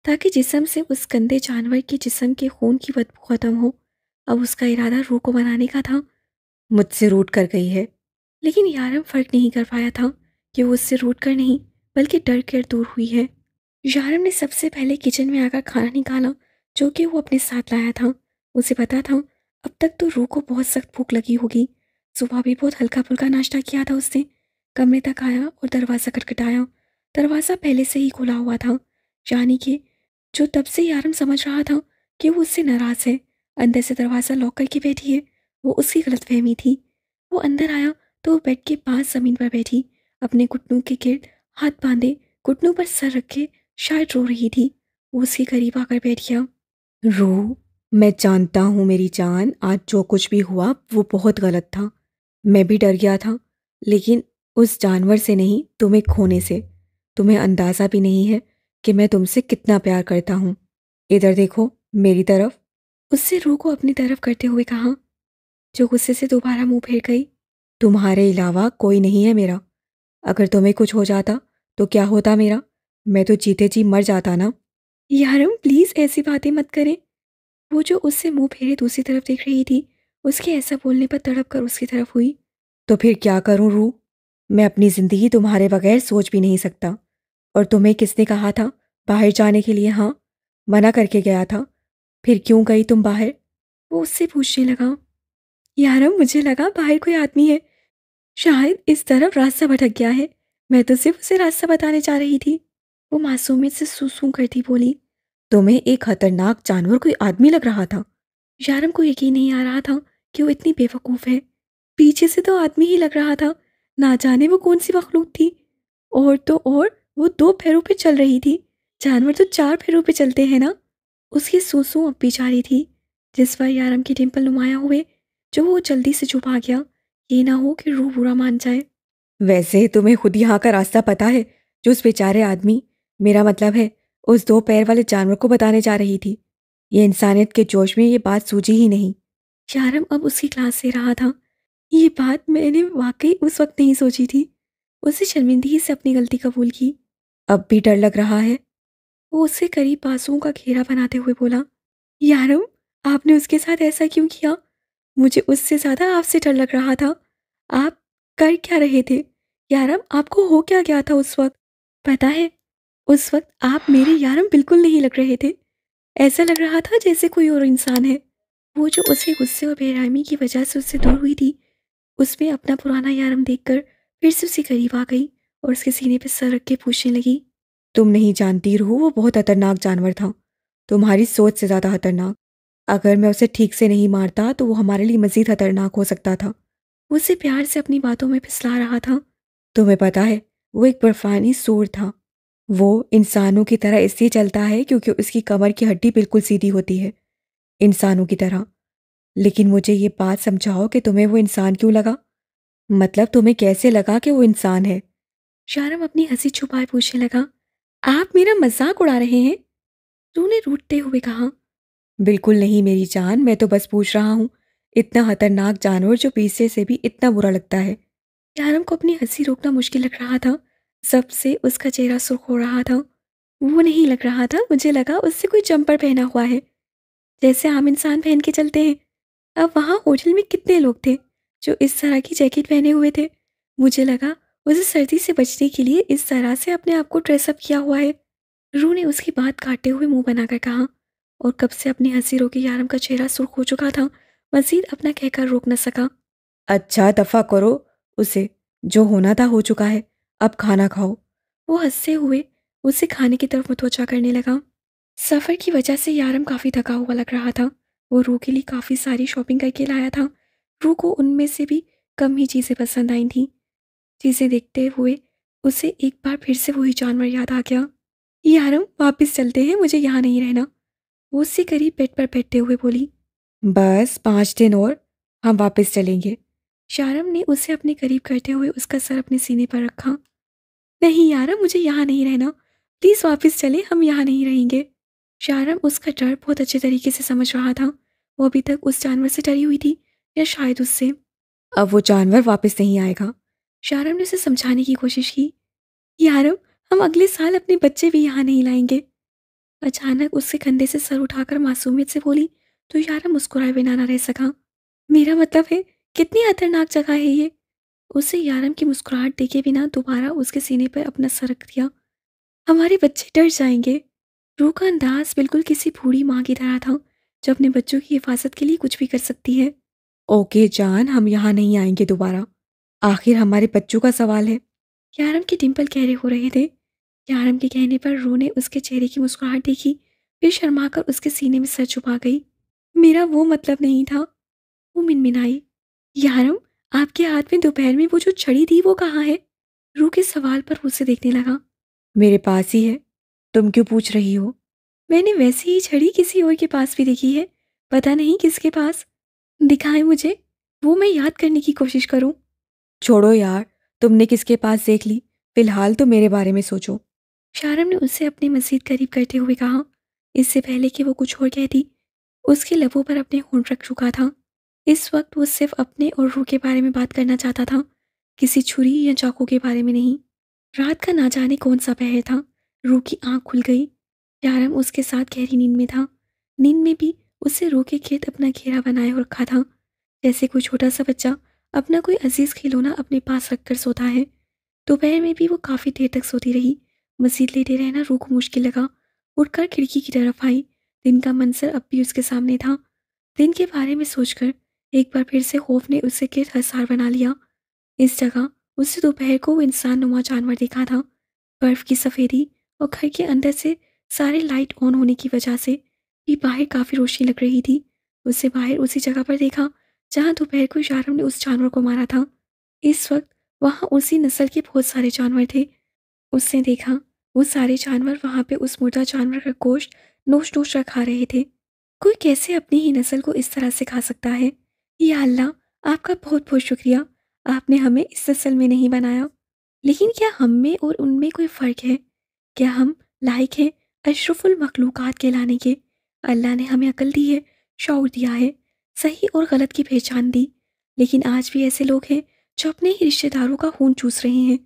ताकि जिस्म से उस गंदे जानवर के जिस्म के खून की बदबू खत्म हो। अब उसका इरादा रू को मनाने का था। मुझसे रूठ कर गई है, लेकिन यारम फर्क नहीं कर पाया था कि वो उससे रूठ कर नहीं बल्कि डर कर दूर हुई है। यारम ने सबसे पहले किचन में आकर खाना निकाला जो कि वो अपने साथ लाया था। उसे पता था अब तक तो रू को बहुत सख्त भूख लगी होगी। सुबह भी बहुत हल्का फुल्का नाश्ता किया था उसने। कमरे तक आया और दरवाज़ा खटखटाया। दरवाज़ा पहले से ही खुला हुआ था, यानी कि जो तब से यारम समझ रहा था कि वो उससे नाराज़ है, अंदर से दरवाज़ा लॉक करके बैठी है, वो उसकी गलतफहमी थी। वो अंदर आया तो वो बेड के पास ज़मीन पर बैठी, अपने घुटनों के गिर्द हाथ बांधे, घुटनों पर सर रखे शायद रो रही थी। वो उसके करीब आकर बैठ गया। रू, मैं जानता हूँ मेरी जान, आज जो कुछ भी हुआ वो बहुत गलत था। मैं भी डर गया था, लेकिन उस जानवर से नहीं, तुम्हें खोने से। तुम्हें अंदाज़ा भी नहीं है कि मैं तुमसे कितना प्यार करता हूँ। इधर देखो मेरी तरफ। उससे रू को अपनी तरफ करते हुए कहा, जो गुस्से से दोबारा मुंह फेर गई। तुम्हारे अलावा कोई नहीं है मेरा। अगर तुम्हें कुछ हो जाता तो क्या होता मेरा? मैं तो जीते जी मर जाता ना। यारम प्लीज ऐसी बातें मत करें। वो जो उससे मुंह फेरे दूसरी तरफ देख रही थी, उसके ऐसा बोलने पर तड़प कर उसकी तरफ हुई। तो फिर क्या करूं रू? मैं अपनी जिंदगी तुम्हारे बगैर सोच भी नहीं सकता। और तुम्हें किसने कहा था बाहर जाने के लिए? हाँ, मना करके गया था। फिर क्यों गई तुम बाहर? वो उससे पूछने लगा। यारम मुझे लगा बाहर कोई आदमी है, शायद इस तरफ रास्ता भटक गया है। मैं तो सिर्फ उसे रास्ता बताने जा रही थी। वो मासूमियत से सूसू करती बोली। तुम्हें एक खतरनाक जानवर कोई आदमी लग रहा था? यारम को यकीन नहीं आ रहा था कि वो इतनी बेवकूफ़ है। पीछे से तो आदमी ही लग रहा था, ना जाने वो कौन सी मखलूक थी। और तो और वो दो पैरों पे चल रही थी, जानवर तो चार पैरों पे चलते हैं ना। उसकी सूसू अब भी जारी थी, जिस पर यारम की डिम्पल नुमाया हुए, जो वो जल्दी से चुप आ गया। ये ना हो कि रूह बुरा मान जाए। वैसे तुम्हें खुद यहाँ का रास्ता पता है जो उस बेचारे आदमी, मेरा मतलब है उस दो पैर वाले जानवर को बताने जा रही थी? ये इंसानियत के जोश में ये बात सूझी ही नहीं। यारम अब उसकी क्लास से रहा था। ये बात मैंने वाकई उस वक्त नहीं सोची थी। उसे शर्मिंदगी से अपनी गलती कबूल की। अब भी डर लग रहा है? वो उससे करीब आंसुओं का घेरा बनाते हुए बोला। यारम, आपने उसके साथ ऐसा क्यों किया? मुझे उससे ज्यादा आपसे डर लग रहा था। आप कर क्या रहे थे? यारम, आपको हो क्या गया था उस वक्त? पता है, उस वक्त आप मेरे यारम बिल्कुल नहीं लग रहे थे। ऐसा लग रहा था जैसे कोई और इंसान है। वो जो उसके गुस्से और बेरहमी की वजह से उससे दूर हुई थी, उसमें अपना पुराना यारम देखकर फिर से उसके करीब आ गई और उसके सीने पे सर रख के पूछने लगी। तुम नहीं जानती रूह, वो बहुत खतरनाक जानवर था, तुम्हारी सोच से ज़्यादा खतरनाक। अगर मैं उसे ठीक से नहीं मारता तो वो हमारे लिए मज़ीद खतरनाक हो सकता था। वो उसे प्यार से अपनी बातों में फिसला रहा था। तुम्हें पता है, वो एक बर्फानी सूर था। वो इंसानों की तरह इसलिए चलता है क्योंकि उसकी कमर की हड्डी बिल्कुल सीधी होती है, इंसानों की तरह। लेकिन मुझे ये बात समझाओ कि तुम्हें वो इंसान क्यों लगा? मतलब तुम्हें कैसे लगा कि वो इंसान है? शारम अपनी हंसी छुपाए पूछने लगा। आप मेरा मजाक उड़ा रहे हैं? रू ने रूठते हुए कहा। बिल्कुल नहीं मेरी जान, मैं तो बस पूछ रहा हूँ। इतना खतरनाक जानवर जो पीछे से भी इतना बुरा लगता है। शारम को अपनी हंसी रोकना मुश्किल लग रहा था। सबसे उसका चेहरा सुर्ख हो रहा था। वो नहीं लग रहा था, मुझे लगा उससे कोई जंपर पहना हुआ है, जैसे आम इंसान पहन के चलते हैं। अब वहाँ होटल में कितने लोग थे जो इस तरह की जैकेट पहने हुए थे। मुझे लगा उसे सर्दी से बचने के लिए इस तरह से अपने आप को ड्रेसअप किया हुआ है। रू ने उसकी बात काटते हुए मुंह बनाकर कहा, और कब से अपनी हंसी रोके यारम का चेहरा सुर्ख हो चुका था, मजीद अपना कहकर रोक न सका। अच्छा दफा करो उसे, जो होना था हो चुका है, अब खाना खाओ। वो हंसते हुए उसे खाने की तरफ मुतवज्जा करने लगा। सफ़र की वजह से यारम काफ़ी थका हुआ लग रहा था। वो रू के लिए काफ़ी सारी शॉपिंग करके लाया था। रू को उनमें से भी कम ही चीज़ें पसंद आई थीं। चीज़ें देखते हुए उसे एक बार फिर से वही जानवर याद आ गया। यारम, वापस चलते हैं, मुझे यहाँ नहीं रहना। वो उससे करीब बेड पर बैठते हुए बोली। बस 5 दिन और हम वापस चलेंगे। शारम ने उसे अपने करीब करते हुए उसका सर अपने सीने पर रखा। नहीं यारम, मुझे यहाँ नहीं रहना। प्लीज़ वापस चले, हम यहाँ नहीं रहेंगे। शारम उसका डर बहुत अच्छे तरीके से समझ रहा था। वो अभी तक उस जानवर से डरी हुई थी, या शायद उससे। अब वो जानवर वापस नहीं आएगा। शारम ने उसे समझाने की कोशिश की। यारम, हम अगले साल अपने बच्चे भी यहाँ नहीं लाएंगे। अचानक उसके कंधे से सर उठाकर मासूमियत से बोली, तो यारम मुस्कुराए बिना ना रह सका। मेरा मतलब है, कितनी खतरनाक जगह है ये। उसे यारम की मुस्कुराहट देखे बिना दोबारा उसके सीने पर अपना सर रख दिया। हमारे बच्चे डर जाएंगे। रूह का अंदाज बिल्कुल किसी बूढ़ी माँ की तरह था, जो अपने बच्चों की हिफाजत के लिए कुछ भी कर सकती है। ओके जान, हम यहाँ नहीं आएंगे दोबारा। आखिर हमारे बच्चों का सवाल है। यारम के डिंपल गहरे हो रहे थे। यारम के कहने पर रूह ने उसके चेहरे की मुस्कुराहट देखी, फिर शर्माकर उसके सीने में सर छुपा गई। मेरा वो मतलब नहीं था, वो मिनमिनाई। यारम, आपके हाथ में दोपहर में वो जो छड़ी थी वो कहाँ है? रूह के सवाल पर उसे देखने लगा। मेरे पास ही है, तुम क्यों पूछ रही हो? मैंने वैसी ही छड़ी किसी और के पास भी देखी है, पता नहीं किसके पास। दिखाएं मुझे, वो मैं याद करने की कोशिश करूं। छोड़ो यार, तुमने किसके पास देख ली? फिलहाल तो मेरे बारे में सोचो। शारम ने उससे अपने मजीद करीब करते हुए कहा। इससे पहले कि वो कुछ और कहती, उसके लबों पर अपने होंठ रख चुका था। इस वक्त वो सिर्फ अपने और रूह के बारे में बात करना चाहता था, किसी छुरी या चाकू के बारे में नहीं। रात का ना जाने कौन सा पहर था। रूह की आंख खुल गई। यारम उसके साथ गहरी नींद में था। नींद में भी उसे रूह के खेत अपना घेरा बनाए हो रखा था, जैसे कोई छोटा सा बच्चा अपना कोई अजीज खिलौना अपने पास रखकर सोता है। दोपहर में भी वो काफ़ी देर तक सोती रही। मजीद लेटे रहना रूह को मुश्किल लगा। उठकर खिड़की की तरफ आई। दिन का मंजर अब भी उसके सामने था। दिन के बारे में सोचकर एक बार फिर से खौफ ने उसे गिर हसार बना लिया। इस जगह उसे दोपहर को वो इंसान नुमा जानवर देखा था। बर्फ की सफ़ेदी और घर के अंदर से सारे लाइट ऑन होने की वजह से भी बाहर काफ़ी रोशनी लग रही थी। उसे बाहर उसी जगह पर देखा जहाँ दोपहर को शारम ने उस जानवर को मारा था। इस वक्त वहाँ उसी नस्ल के बहुत सारे जानवर थे। उसने देखा वो सारे जानवर वहाँ पे उस मुर्दा जानवर का गोश्त नोच नोच कर खा रहे थे। कोई कैसे अपनी ही नस्ल को इस तरह से खा सकता है? या अल्लाह, आपका बहुत बहुत शुक्रिया, आपने हमें इस नस्ल में नहीं बनाया। लेकिन क्या हम में और उनमें कोई फ़र्क है? क्या हम लायक हैं अशरफुल मखलूक़ात कहलाने के? अल्लाह ने हमें अकल दी है, शऊर दिया है, सही और गलत की पहचान दी। लेकिन आज भी ऐसे लोग हैं जो अपने ही रिश्तेदारों का खून चूस रहे हैं।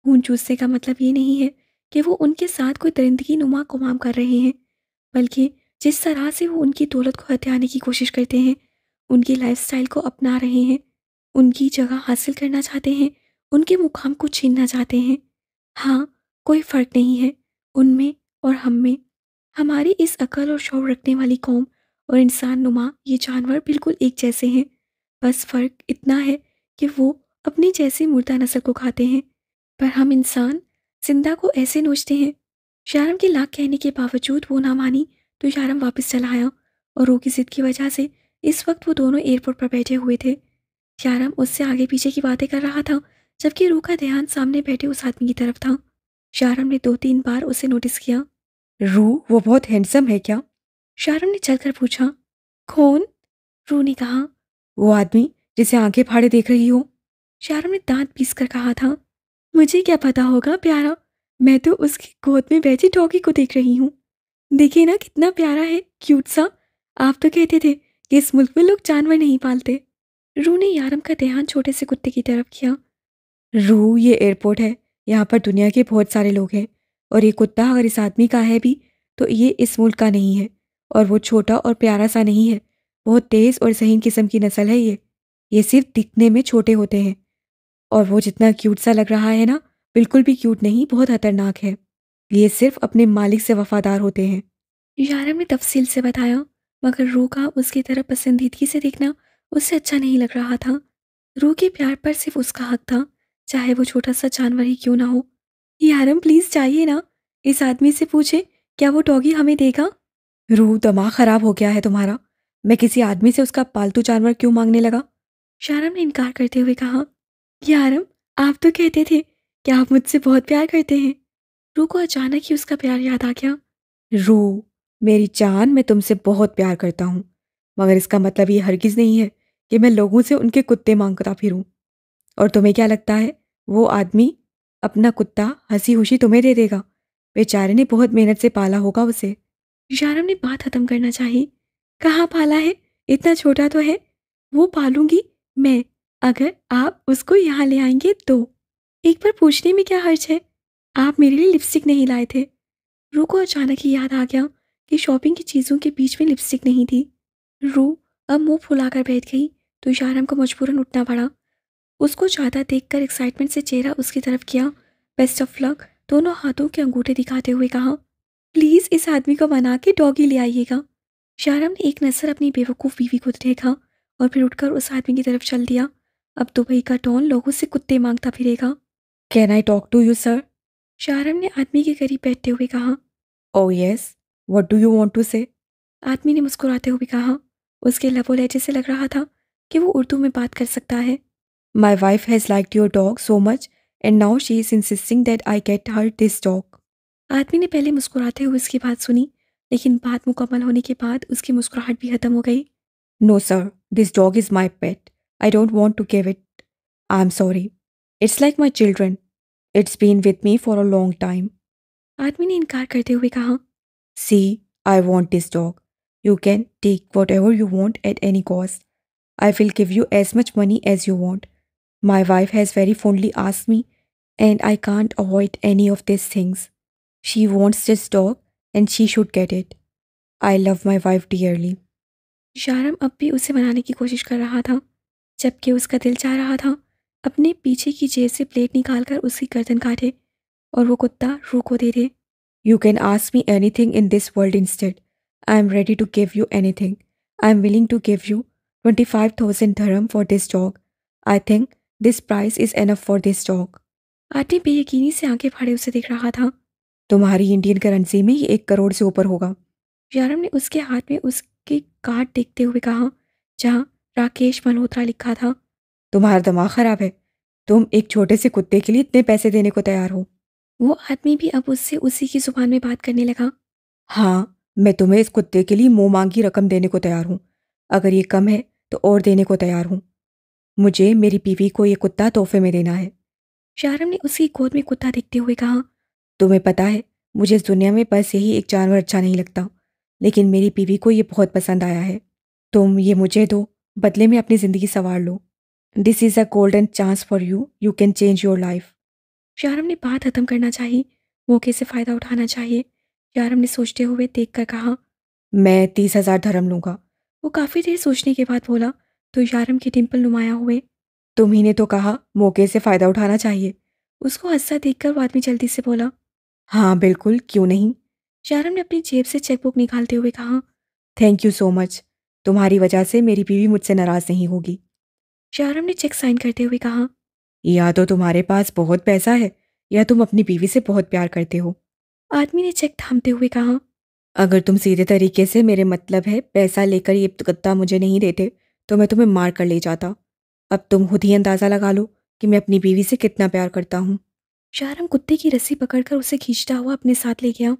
खून चूसने का मतलब ये नहीं है कि वो उनके साथ कोई दरिंदगी नुमा कमाम कर रहे हैं, बल्कि जिस तरह से वो उनकी दौलत को हथियाने की कोशिश करते हैं, उनकी लाइफस्टाइल को अपना रहे हैं, उनकी जगह हासिल करना चाहते हैं, उनके मुकाम को छीनना चाहते हैं। हाँ, कोई फ़र्क नहीं है। उनमें और हम में, हमारी इस अकल और शौर रखने वाली कौम और इंसान नुमा ये जानवर बिल्कुल एक जैसे हैं। बस फ़र्क इतना है कि वो अपनी जैसी मुर्दा नस्ल को खाते हैं, पर हम इंसान जिंदा को ऐसे नोचते हैं। शारम के लाख कहने के बावजूद वो ना मानी, तो शारम वापस चला आया और रू की जिद की वजह से इस वक्त वो दोनों एयरपोर्ट पर बैठे हुए थे। शारम उससे आगे पीछे की बातें कर रहा था, जबकि रू का ध्यान सामने बैठे उस आदमी की तरफ था। शारम ने 2-3 बार उसे नोटिस किया। रू, वो बहुत हैंडसम है क्या? शारम ने चलकर पूछा। कौन? रू ने कहा। वो आदमी जिसे आंखें फाड़े देख रही हो। शारम ने दांत पीस कर कहा था। मुझे क्या पता होगा प्यारा, मैं तो उसकी गोद में बैठी डॉगी को देख रही हूँ। देखिए ना कितना प्यारा है, क्यूट सा। आप तो कहते थे कि इस मुल्क में लोग जानवर नहीं पालते। रू ने यारम का ध्यान छोटे से कुत्ते की तरफ किया। रू, ये एयरपोर्ट है, यहाँ पर दुनिया के बहुत सारे लोग हैं, और ये कुत्ता अगर इस आदमी का है भी तो ये इस मुल्क का नहीं है, और वो छोटा और प्यारा सा नहीं है, बहुत तेज़ और ज़हीन किस्म की नस्ल है ये सिर्फ दिखने में छोटे होते हैं, और वो जितना क्यूट सा लग रहा है ना, बिल्कुल भी क्यूट नहीं, बहुत खतरनाक है। ये सिर्फ अपने मालिक से वफादार होते हैं। यारम ने तफसील से बताया, मगर रू का उसकी तरफ पसंदीदगी से देखना उससे अच्छा नहीं लग रहा था। रू के प्यार पर सिर्फ उसका हक था, चाहे वो छोटा सा जानवर ही क्यों ना हो। यारम प्लीज चाहिए ना, इस आदमी से पूछे क्या वो डॉगी हमें देगा। रू, दिमाग खराब हो गया है तुम्हारा? मैं किसी आदमी से उसका पालतू जानवर क्यों मांगने लगा? शारम ने इनकार करते हुए कहा। यारम, आप तो कहते थे कि आप मुझसे बहुत प्यार करते हैं। रू को अचानक ही उसका प्यार याद आ गया। रू, मेरी जान, मैं तुमसे बहुत प्यार करता हूँ, मगर इसका मतलब ये हरगिज़ नहीं है कि मैं लोगों से उनके कुत्ते मांगता फिरूं। और तुम्हें क्या लगता है वो आदमी अपना कुत्ता हंसी खुशी तुम्हें दे देगा? बेचारे ने बहुत मेहनत से पाला होगा उसे। शारम ने बात खत्म करना चाही। कहाँ पाला है, इतना छोटा तो है। वो पालूंगी मैं, अगर आप उसको यहाँ ले आएंगे तो। एक बार पूछने में क्या हर्ज है, आप मेरे लिए लिपस्टिक नहीं लाए थे। रू को अचानक ही याद आ गया कि शॉपिंग की चीज़ों के बीच में लिपस्टिक नहीं थी। रू अब मुंह फुलाकर बैठ गई, तो शारम को मजबूरन उठना पड़ा। उसको ज़्यादा देखकर एक्साइटमेंट से चेहरा उसकी तरफ किया। बेस्ट ऑफ लक, दोनों हाथों के अंगूठे दिखाते हुए कहा। प्लीज़ इस आदमी को मना के डॉगी ले आइएगा। शारम ने एक नज़र अपनी बेवकूफ़ बीवी को देखा और फिर उठकर उस आदमी की तरफ चल दिया। अब दुबई का डॉन लोगों से कुत्ते मांगता फिरेगा। Can I talk to you sir? Sharam ने आदमी के करीब बैठते हुए कहा। Oh yes, what do you want to say? आदमी ने मुस्कुराते हुए कहा। उसके लबों लहजे से लग रहा था कि वो उर्दू में बात कर सकता है। My wife has liked your dog so much and now she is insisting that I get her this dog. आदमी ने पहले मुस्कुराते हुए उसकी बात सुनी, लेकिन बात मुकम्मल होने के बाद उसकी मुस्कुराहट भी खत्म हो गई। No sir, this dog is my pet, I don't want to give it, I am sorry, it's like my children, it's been with me for a long time. आदमी ने इनकार करते हुए कहा। See, I want this dog. You can take whatever you want at any cost. I will give you as much money as you want. My wife has very fondly asked me, and I can't avoid any of these things. She wants this dog, and she should get it. I love my wife dearly. शारम अब भी उसे मनाने की कोशिश कर रहा था, जबकि उसका दिल चाह रहा था अपने पीछे की जेब से प्लेट निकालकर उसकी गर्दन काटे और वो कुत्ता रू को दे दे। You can ask me anything in this world instead. I am ready to give you anything. I am willing to give you 25,000 dirham for this dog. I think this price is enough for this dog. आदमी बेयकीनी से आंखें फाड़े उसे देख रहा था। तुम्हारी Indian currency में ये 1 करोड़ से ऊपर होगा। शारम ने उसके हाथ में उसके कार्ड देखते हुए कहा, जहाँ राकेश मल्होत्रा लिखा था। तुम्हारा दिमाग खराब है? तुम एक छोटे से कुत्ते के लिए इतने पैसे देने को तैयार हो? वो आदमी भी अब उससे उसी की जुबान में बात करने लगा। हाँ, मैं तुम्हें इस कुत्ते के लिए मुंह मांगी रकम देने को तैयार हूँ। अगर ये कम है तो और देने को तैयार हूँ। मुझे मेरी बीवी को ये कुत्ता तोहफे में देना है। शारम ने उसकी गोद में कुत्ता देखते हुए कहा। तुम्हें पता है, मुझे इस दुनिया में बस यही एक जानवर अच्छा नहीं लगता, लेकिन मेरी बीवी को ये बहुत पसंद आया है। तुम ये मुझे दो, बदले में अपनी ज़िंदगी संवार लो। This is a golden chance for you, you can change your life. Sharam ने बात खत्म करना चाहिए, मौके से फ़ायदा उठाना चाहिए। शारम ने सोचते हुए देख कर कहा। मैं 30,000 धर्म लूँगा। वो काफ़ी देर सोचने के बाद बोला, तो शारम के डिम्पल नुमाया हुए। तुम्ही ने तो कहा मौके से फ़ायदा उठाना चाहिए। उसको हंसता देखकर वो आदमी जल्दी से बोला। हाँ बिल्कुल, क्यों नहीं। शाहराम ने अपनी जेब से चेकबुक निकालते हुए कहा। Thank you so much. तुम्हारी वजह से मेरी बीवी मुझसे नाराज़ नहीं होगी। शाहराम ने चेक साइन करते हुए कहा। या तो तुम्हारे पास बहुत पैसा है या तुम अपनी बीवी से बहुत प्यार करते हो। आदमी ने चेक थामते हुए कहा। अगर तुम सीधे तरीके से मेरे मतलब है पैसा लेकर ये गद्दा मुझे नहीं देते तो मैं तुम्हें मार कर ले जाता। अब तुम खुद ही अंदाज़ा लगा लो कि मैं अपनी बीवी से कितना प्यार करता हूँ। शाहराम कुत्ते की रस्सी पकड़कर उसे खींचता हुआ अपने साथ ले गया।